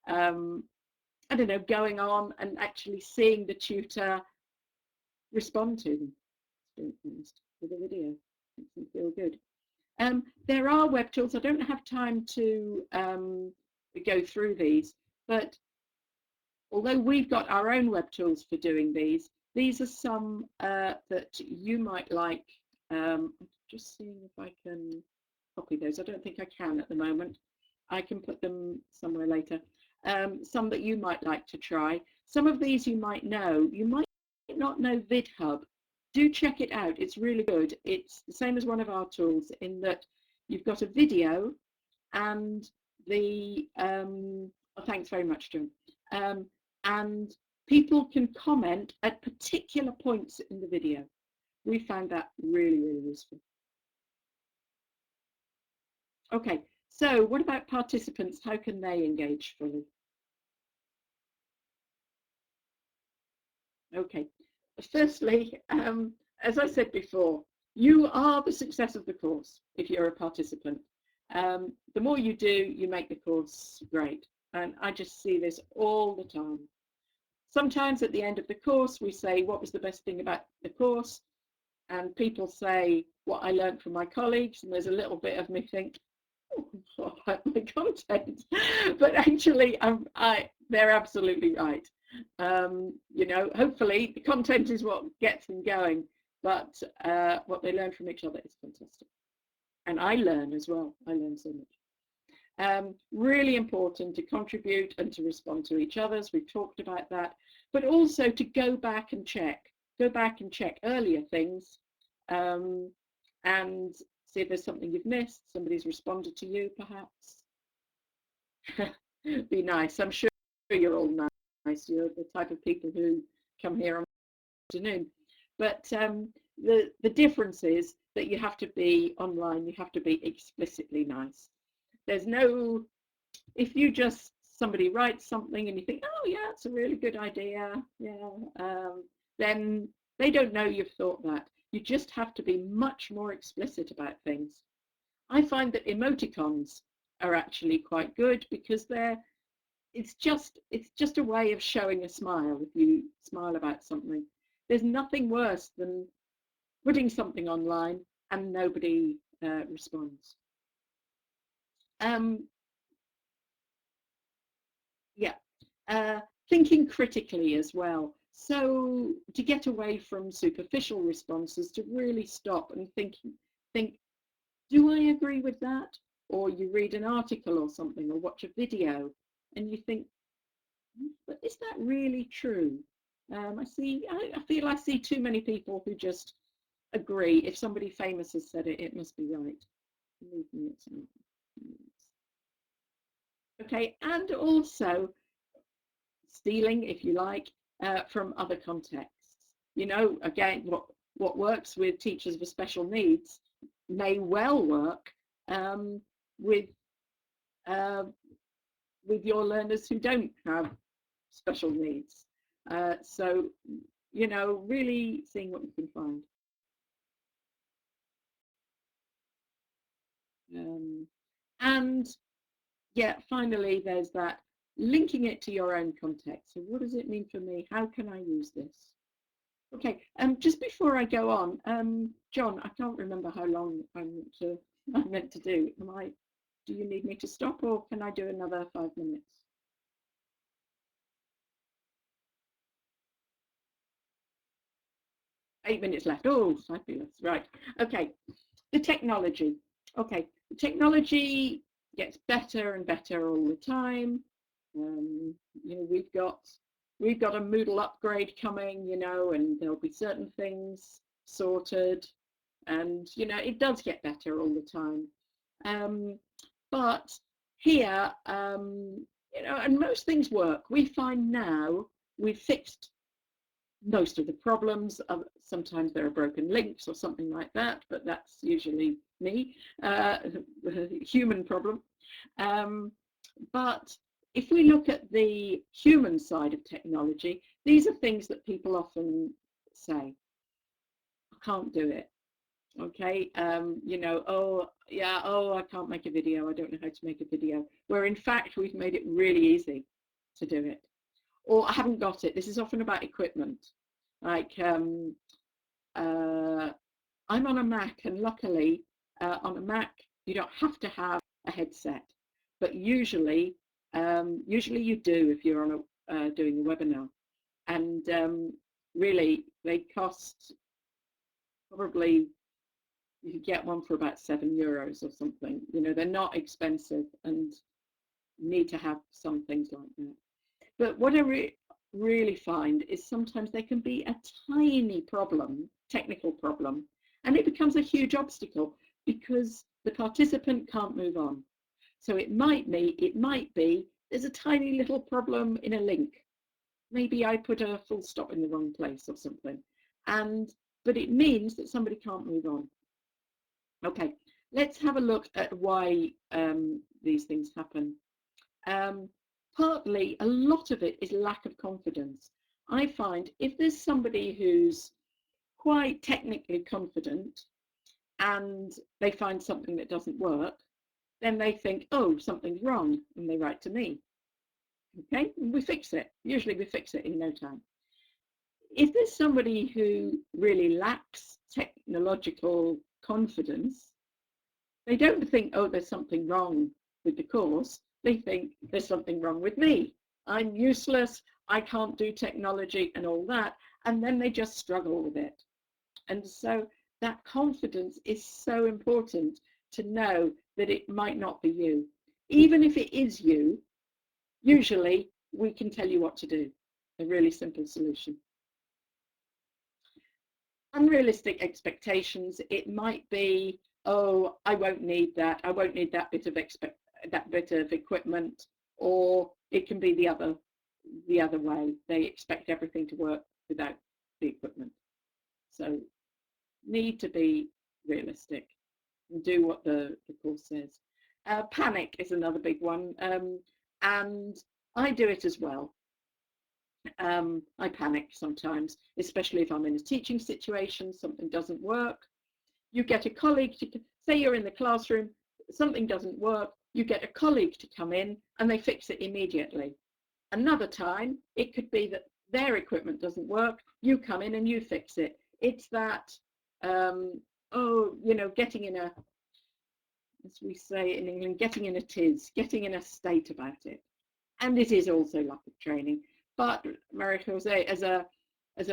I don't know, going on and actually seeing the tutor respond to them with a video. Makes them feel good. There are web tools. I don't have time to go through these, but although we've got our own web tools for doing these are some that you might like. I'm just seeing if I can copy those. I don't think I can at the moment. I can put them somewhere later. Some that you might like to try. Some of these you might know. You might not know VidHub. Do check it out. It's really good. It's the same as one of our tools in that you've got a video and the oh, thanks very much, John. And people can comment at particular points in the video. We found that really, really useful. Okay, so what about participants? How can they engage fully? Okay, firstly, as I said before, you are the success of the course if you're a participant. The more you do, you make the course great. And I just see this all the time. Sometimes at the end of the course, we say, what was the best thing about the course? And people say, what I learned from my colleagues. And there's a little bit of me think, oh, about my content, but actually they're absolutely right. You know, hopefully the content is what gets them going, but what they learn from each other is fantastic. And I learn as well. I learn so much. Really important to contribute and to respond to each other's. We've talked about that, but also to go back and check earlier things, and see if there's something you've missed, somebody's responded to you perhaps. Be nice. I'm sure you're all nice. You're the type of people who come here on the afternoon. But the difference is that you have to be online, you have to be explicitly nice. There's no, if you just, somebody writes something and you think, oh yeah, it's a really good idea, yeah, then they don't know you've thought that. You just have to be much more explicit about things. I find that emoticons are actually quite good because it's just a way of showing a smile. If you smile about something, there's nothing worse than putting something online and nobody responds. Thinking critically as well. So to get away from superficial responses, to really stop and think, do I agree with that? Or you read an article or something, or watch a video, and you think, but is that really true? I feel I see too many people who just agree. If somebody famous has said it, it must be right. Okay, and also stealing, if you like, from other contexts. You know, again, what works with teachers with special needs may well work with your learners who don't have special needs. So, you know, really seeing what you can find. And yeah, finally, there's that linking it to your own context. So what does it mean for me? How can I use this? Okay, just before I go on, John, I can't remember how long I'm meant to do. Do you need me to stop, or can I do another 5 minutes? 8 minutes left. Oh, fabulous. Right. Okay. The technology. Okay. The technology gets better and better all the time. You know, we've got a Moodle upgrade coming, you know, and there'll be certain things sorted, and you know, it does get better all the time. But here, you know, and most things work. We find now we've fixed most of the problems. Sometimes there are broken links or something like that, but that's usually me, human problem. But if we look at the human side of technology, these are things that people often say, I can't do it. Okay, you know, oh yeah, oh, I can't make a video, I don't know how to make a video, where in fact we've made it really easy to do it. Or I haven't got it. This is often about equipment. Like I'm on a Mac, and luckily on a Mac you don't have to have a headset, but usually you do if you're on doing a webinar, and really they cost, probably you could get one for about €7 or something. You know, they're not expensive, and need to have some things like that. But what I really find is sometimes there can be a tiny problem, technical problem, and it becomes a huge obstacle because the participant can't move on. So it might be there's a tiny little problem in a link. Maybe I put a full stop in the wrong place or something, but it means that somebody can't move on. Okay, let's have a look at why these things happen. Partly, a lot of it is lack of confidence. I find if there's somebody who's quite technically confident and they find something that doesn't work, then they think, oh, something's wrong, and they write to me. Okay, and we fix it. Usually we fix it in no time. If there's somebody who really lacks technological confidence, they don't think, oh, there's something wrong. with the course, they think there's something wrong with me. I'm useless, I can't do technology and all that, and then they just struggle with it. And so that confidence is so important, to know that it might not be you. Even if it is you, usually we can tell you what to do. A really simple solution. Unrealistic expectations, it might be, oh, I won't need that. I won't need that bit of equipment, or it can be the other way. They expect everything to work without the equipment. So need to be realistic and do what the course says. Panic is another big one, and I do it as well. I panic sometimes, especially if I'm in a teaching situation, something doesn't work. You get a colleague to, say you're in the classroom, something doesn't work, you get a colleague to come in and they fix it immediately. Another time, it could be that their equipment doesn't work, you come in and you fix it. It's that, getting in a, as we say in England, getting in a state about it. And it is also lack of training. But Marie-Jose, as a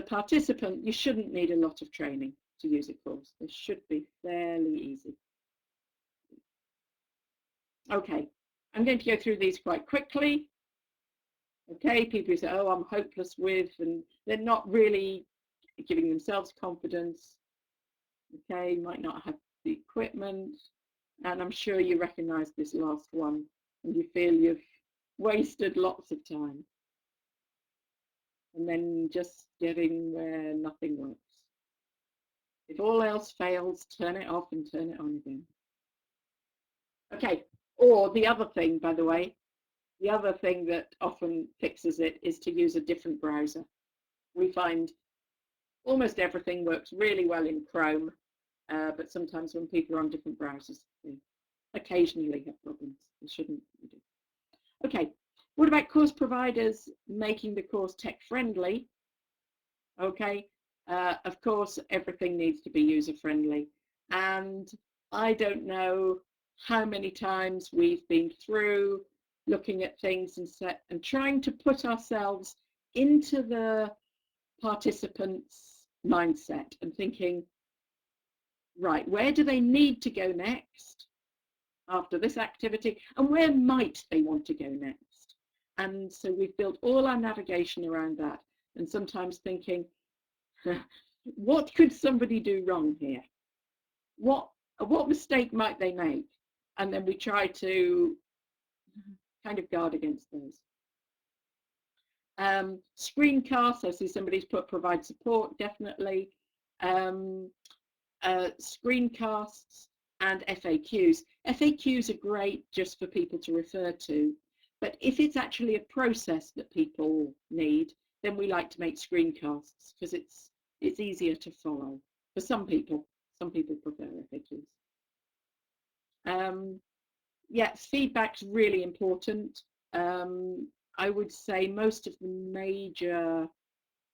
participant, you shouldn't need a lot of training to use a course. It should be fairly easy. Okay, I'm going to go through these quite quickly. Okay, people who say, oh, I'm hopeless with, and they're not really giving themselves confidence. Okay, might not have the equipment. And I'm sure you recognize this last one, and you feel you've wasted lots of time. And then just getting where nothing works. If all else fails, turn it off and turn it on again. Okay, or the other thing, by the way, the other thing that often fixes it is to use a different browser. We find almost everything works really well in Chrome, but sometimes when people are on different browsers, they occasionally have problems. They shouldn't do. Okay, what about course providers making the course tech friendly? Okay, of course, everything needs to be user friendly. And I don't know how many times we've been through looking at things and trying to put ourselves into the participants' mindset and thinking, right, where do they need to go next after this activity, and where might they want to go next? And so we've built all our navigation around that, and sometimes thinking, what could somebody do wrong here? What mistake might they make? And then we try to kind of guard against those. Screencasts, I see somebody's put provide support, definitely. Screencasts and FAQs. FAQs are great just for people to refer to, but if it's actually a process that people need, then we like to make screencasts because it's easier to follow. For some people prefer FAQs. Yes, feedback's really important. I would say most of the major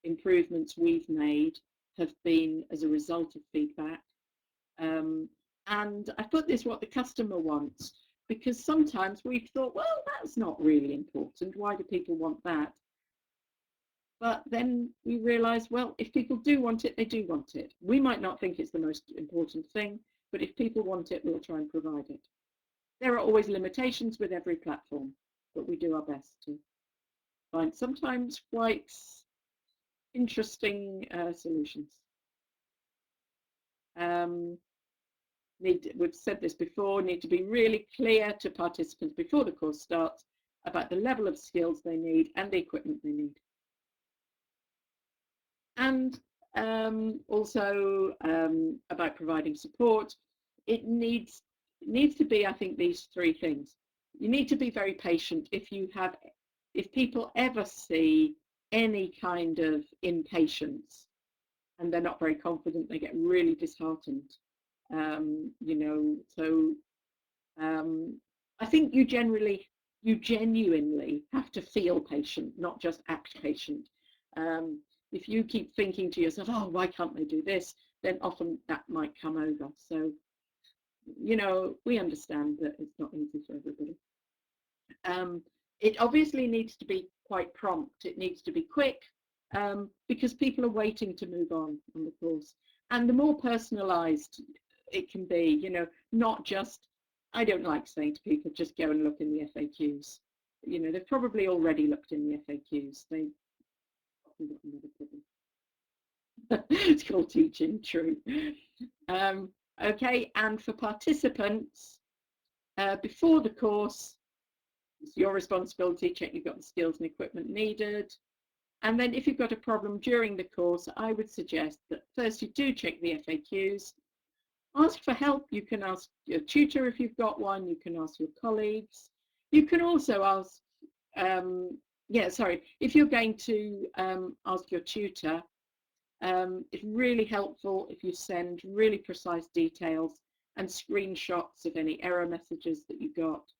improvements we've made have been as a result of feedback. And I put this what the customer wants, because sometimes we've thought, well, that's not really important. Why do people want that? But then we realize, well, if people do want it, they do want it. We might not think it's the most important thing, but if people want it, we'll try and provide it. There are always limitations with every platform, but we do our best to find sometimes quite interesting solutions. We've said this before, need to be really clear to participants before the course starts about the level of skills they need and the equipment they need. And also about providing support, it needs to be, I think, these three things. You need to be very patient. If people ever see any kind of impatience and they're not very confident, they get really disheartened. So I think you genuinely have to feel patient, not just act patient. If you keep thinking to yourself, oh, why can't they do this? Then often that might come over. So, we understand that it's not easy for everybody. It obviously needs to be quite prompt. It needs to be quick, because people are waiting to move on the course. And the more personalised it can be, you know, not just, I don't like saying to people, just go and look in the FAQs. You know, they've probably already looked in the FAQs. It's called teaching, true. Okay, and for participants, before the course, it's your responsibility, check you've got the skills and equipment needed. And then if you've got a problem during the course, I would suggest that first you do check the FAQs, ask for help. You can ask your tutor if you've got one, you can ask your colleagues. You can also ask, if you're going to ask your tutor, it's really helpful if you send really precise details and screenshots of any error messages that you got.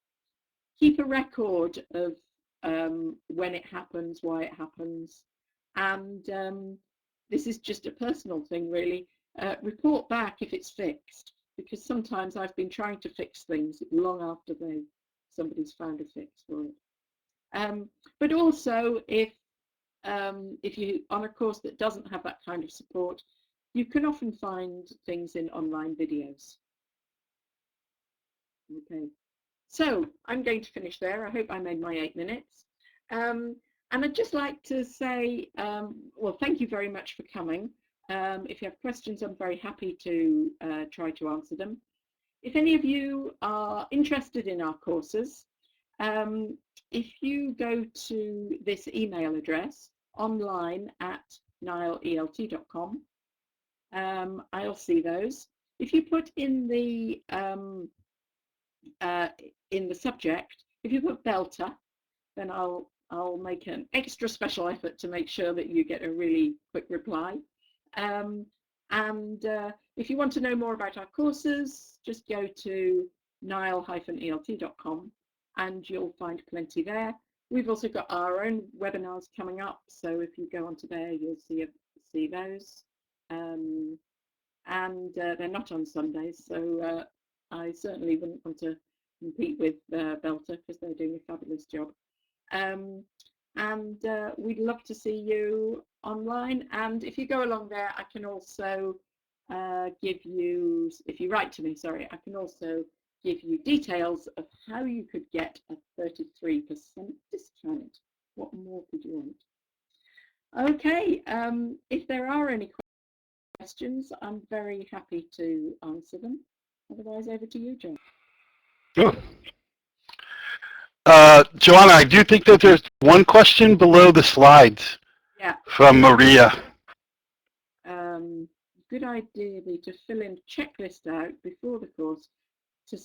Keep a record of when it happens, why it happens, and this is just a personal thing really. Report back if it's fixed, because sometimes I've been trying to fix things long after somebody's found a fix for it. But also if you on a course that doesn't have that kind of support, you can often find things in online videos. Okay. So I'm going to finish there. I hope I made my 8 minutes. And I'd just like to say, well, thank you very much for coming. If you have questions, I'm very happy to try to answer them. If any of you are interested in our courses, if you go to this email address, online@nilelt.com, I'll see those. If you put in the subject, if you put BELTA, then I'll make an extra special effort to make sure that you get a really quick reply. If you want to know more about our courses, just go to nile-elt.com and you'll find plenty there. We've also got our own webinars coming up, so if you go onto there, you'll see those. They're not on Sundays, so I certainly wouldn't want to compete with BELTA because they're doing a fabulous job. We'd love to see you online. And if you go along there, I can also give you, if you write to me, sorry, I can also give you details of how you could get a 33% discount. What more could you want? Okay, if there are any questions, I'm very happy to answer them. Otherwise, over to you, John. Sure. Johanna, I do think that there's one question below the slides. Yeah. From Maria. Good idea to fill in checklist out before the course to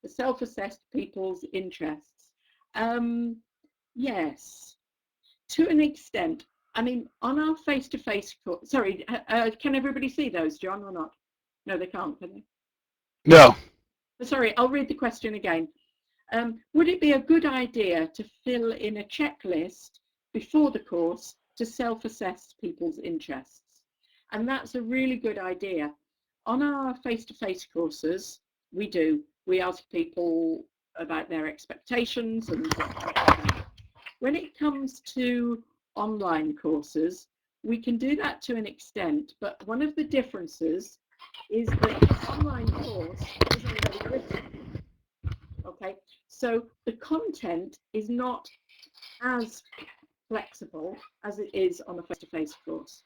self-assess people's interests. Yes, to an extent. I mean, on our face-to-face course, sorry, can everybody see those, John, or not? No, they can't, can they? No. Sorry, I'll read the question again. Would it be a good idea to fill in a checklist before the course to self-assess people's interests? And that's a really good idea. On our face-to-face courses, we ask people about their expectations and when it comes to online courses, we can do that to an extent, but one of the differences is that the online course is already written. Okay, so the content is not as flexible as it is on a face-to-face course.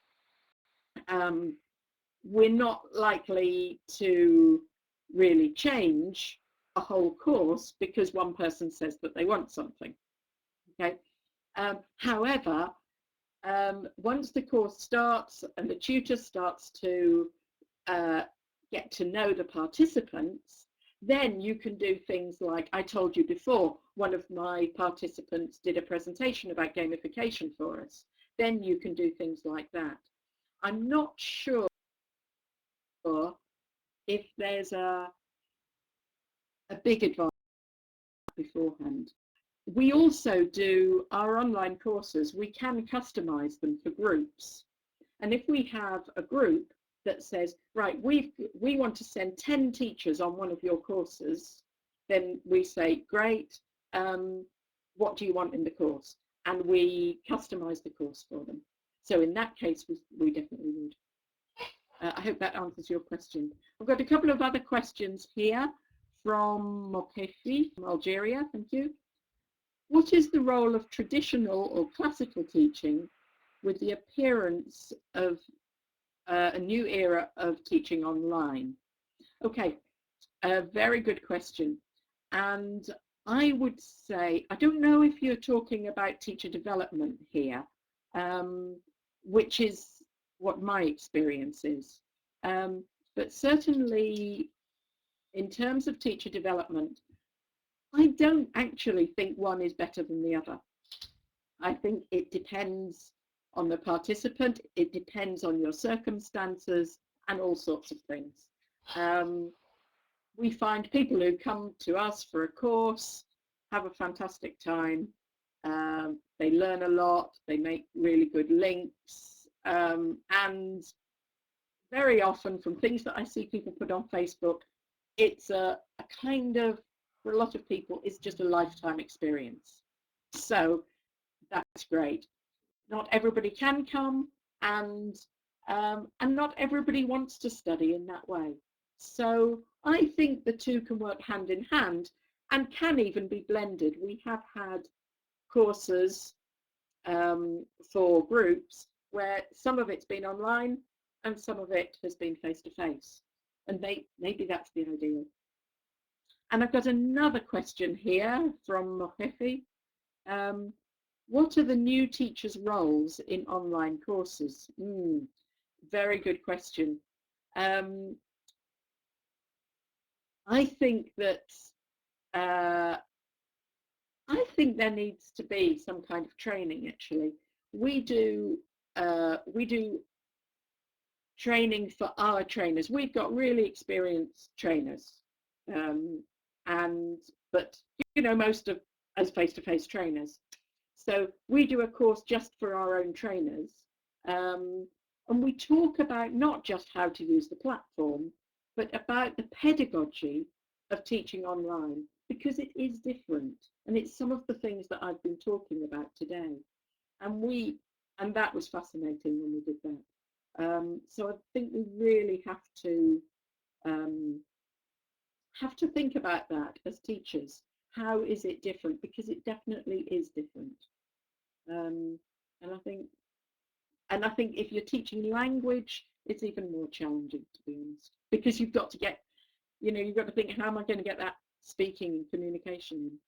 We're not likely to really change a whole course because one person says that they want something. Okay. However, once the course starts and the tutor starts to get to know the participants, then you can do things like I told you before, one of my participants did a presentation about gamification for us. Then you can do things like that. I'm not sure if there's a big advantage beforehand. We also do our online courses, we can customize them for groups. And if we have a group that says, right, we want to send 10 teachers on one of your courses, then we say, great, what do you want in the course? And we customize the course for them. So in that case, we definitely would. I hope that answers your question. I've got a couple of other questions here from Mokefi from Algeria. Thank you. What is the role of traditional or classical teaching with the appearance of a new era of teaching online? Okay, a very good question. And I would say, I don't know if you're talking about teacher development here, which is what my experience is. But certainly in terms of teacher development, I don't actually think one is better than the other. I think it depends on the participant, it depends on your circumstances and all sorts of things. We find people who come to us for a course have a fantastic time. They learn a lot, they make really good links, and very often from things that I see people put on Facebook, it's a kind of, for a lot of people, it's just a lifetime experience. So that's great. Not everybody can come, and not everybody wants to study in that way. So I think the two can work hand in hand and can even be blended. We have had courses for groups where some of it's been online and some of it has been face-to-face. And maybe that's the ideal. And I've got another question here from Mohefi. What are the new teachers' roles in online courses? Very good question. I think that there needs to be some kind of training. Actually, we do training for our trainers. We've got really experienced trainers, but you know, most of us face-to-face trainers. So we do a course just for our own trainers, and we talk about not just how to use the platform, but about the pedagogy of teaching online, because it is different, and it's some of the things that I've been talking about today. And that was fascinating when we did that. So I think we really have to think about that as teachers. How is it different? Because it definitely is different. And I think if you're teaching language, it's even more challenging, to be honest, because you've got to get, you've got to think, how am I going to get that speaking and communication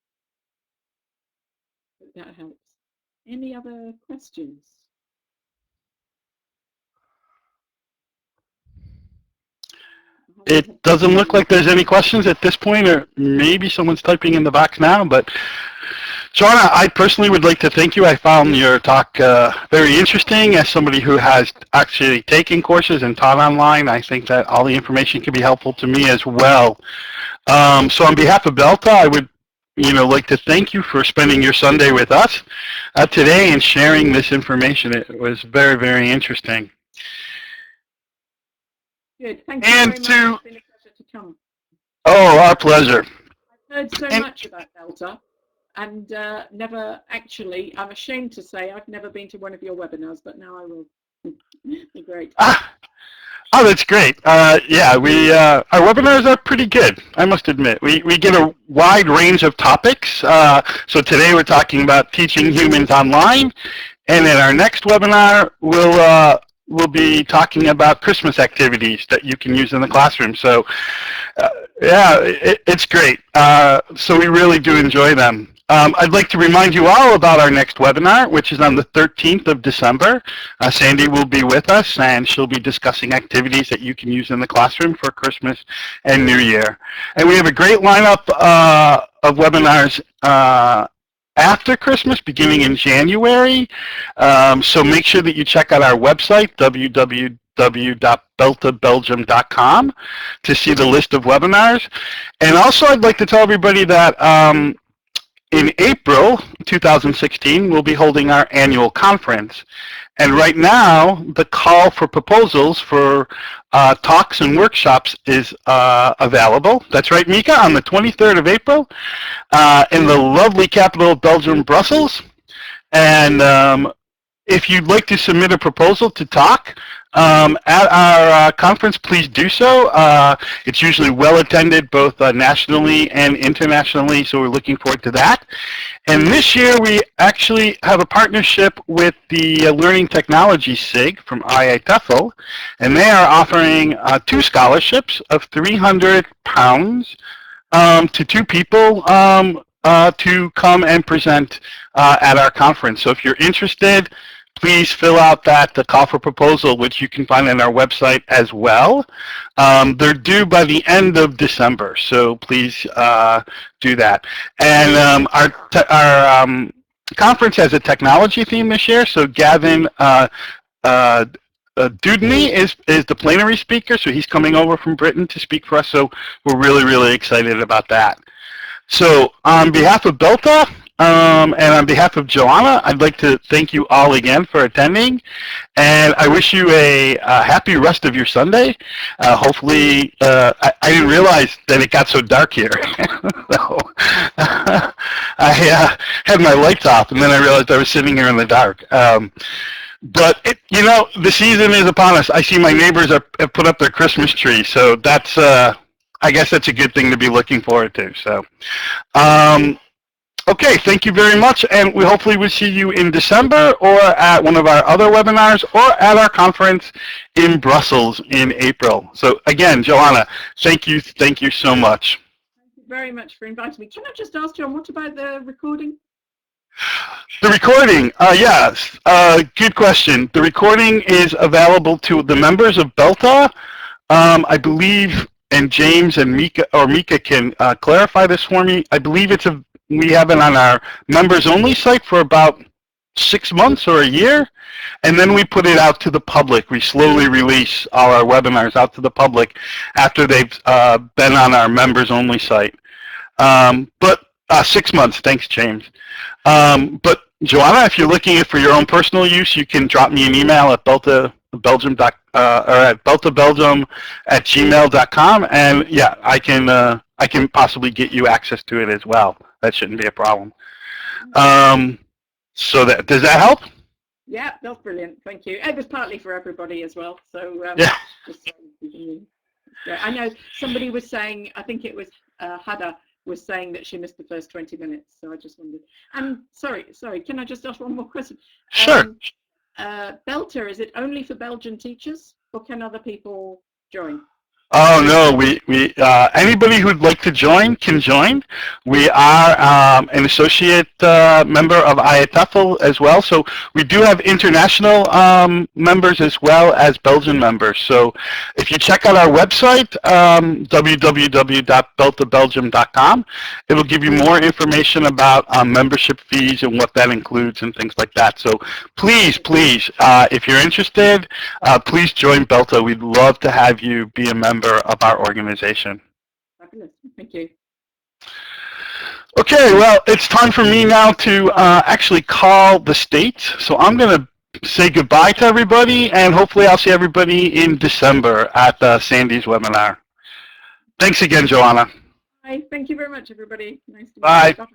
in? That helps. Any other questions? It doesn't look like there's any questions at this point, or maybe someone's typing in the box now, but Johanna, I personally would like to thank you. I found your talk very interesting. As somebody who has actually taken courses and taught online, I think that all the information can be helpful to me as well. So on behalf of BELTA, I would like to thank you for spending your Sunday with us today and sharing this information. It was very, very interesting. Good. Thank you very much. It's been a pleasure to come. Oh, our pleasure. I've heard so much about BELTA, and never actually, I'm ashamed to say, I've never been to one of your webinars, but now I will. Great. Oh, that's great. Yeah, our webinars are pretty good, I must admit. We get a wide range of topics. So today we're talking about teaching humans online, and in our next webinar we'll be talking about Christmas activities that you can use in the classroom. So yeah, it's great. So we really do enjoy them. I'd like to remind you all about our next webinar, which is on the 13th of December. Sandy will be with us, and she'll be discussing activities that you can use in the classroom for Christmas and New Year. And we have a great lineup of webinars after Christmas, beginning in January. So make sure that you check out our website, www.beltabelgium.com, to see the list of webinars. And also, I'd like to tell everybody that in April 2016, we'll be holding our annual conference. And right now, the call for proposals for talks and workshops is available. That's right, Mika, on the 23rd of April in the lovely capital of Belgium, Brussels. And if you'd like to submit a proposal to talk at our conference, please do so. It's usually well attended both nationally and internationally, so we're looking forward to that. And this year we actually have a partnership with the Learning Technology SIG from IATEFL, and they are offering 2 scholarships of £300 to 2 people to come and present at our conference. So if you're interested, please fill out the call for proposal, which you can find on our website as well. They're due by the end of December, so please do that. And our conference has a technology theme this year, so Gavin Dudney is the plenary speaker, so he's coming over from Britain to speak for us, so we're really, really excited about that. So on behalf of BELTA, and on behalf of Johanna, I'd like to thank you all again for attending, and I wish you a happy rest of your Sunday. Hopefully, I didn't realize that it got so dark here. So, I had my lights off, and then I realized I was sitting here in the dark. But, the season is upon us. I see my neighbors have put up their Christmas tree, so that's, I guess that's a good thing to be looking forward to. So, okay, thank you very much, and we hopefully will see you in December or at one of our other webinars or at our conference in Brussels in April. So again, Johanna, thank you so much. Thank you very much for inviting me. Can I just ask, John, what about the recording? The recording, yes, good question. The recording is available to the members of BELTA, I believe, and James and Mika can clarify this for me. I believe we have it on our members-only site for about 6 months or a year, and then we put it out to the public. We slowly release all our webinars out to the public after they've been on our members-only site. But 6 months, thanks, James. But Johanna, if you're looking for your own personal use, you can drop me an email at beltabelgium@gmail.com, and yeah, I can possibly get you access to it as well. That shouldn't be a problem. So does that help? Yeah, that's brilliant. Thank you. It was partly for everybody as well. So yeah. I know somebody was saying, I think it was Hada was saying that she missed the first 20 minutes. So I just wondered. And sorry, can I just ask one more question? Sure. BELTA, is it only for Belgian teachers, or can other people join? Oh no, we anybody who'd like to join can join. We are an associate member of IATEFL as well, so we do have international members as well as Belgian members. So if you check out our website, www.beltabelgium.com, it will give you more information about membership fees and what that includes and things like that. So please, if you're interested, please join BELTA. We'd love to have you be a member of our organization. Fabulous. Thank you. Okay, well, it's time for me now to actually call the States. So I'm going to say goodbye to everybody, and hopefully I'll see everybody in December at Sandy's webinar. Thanks again, Johanna. Bye. Thank you very much, everybody. Nice to meet you. Bye. Bye.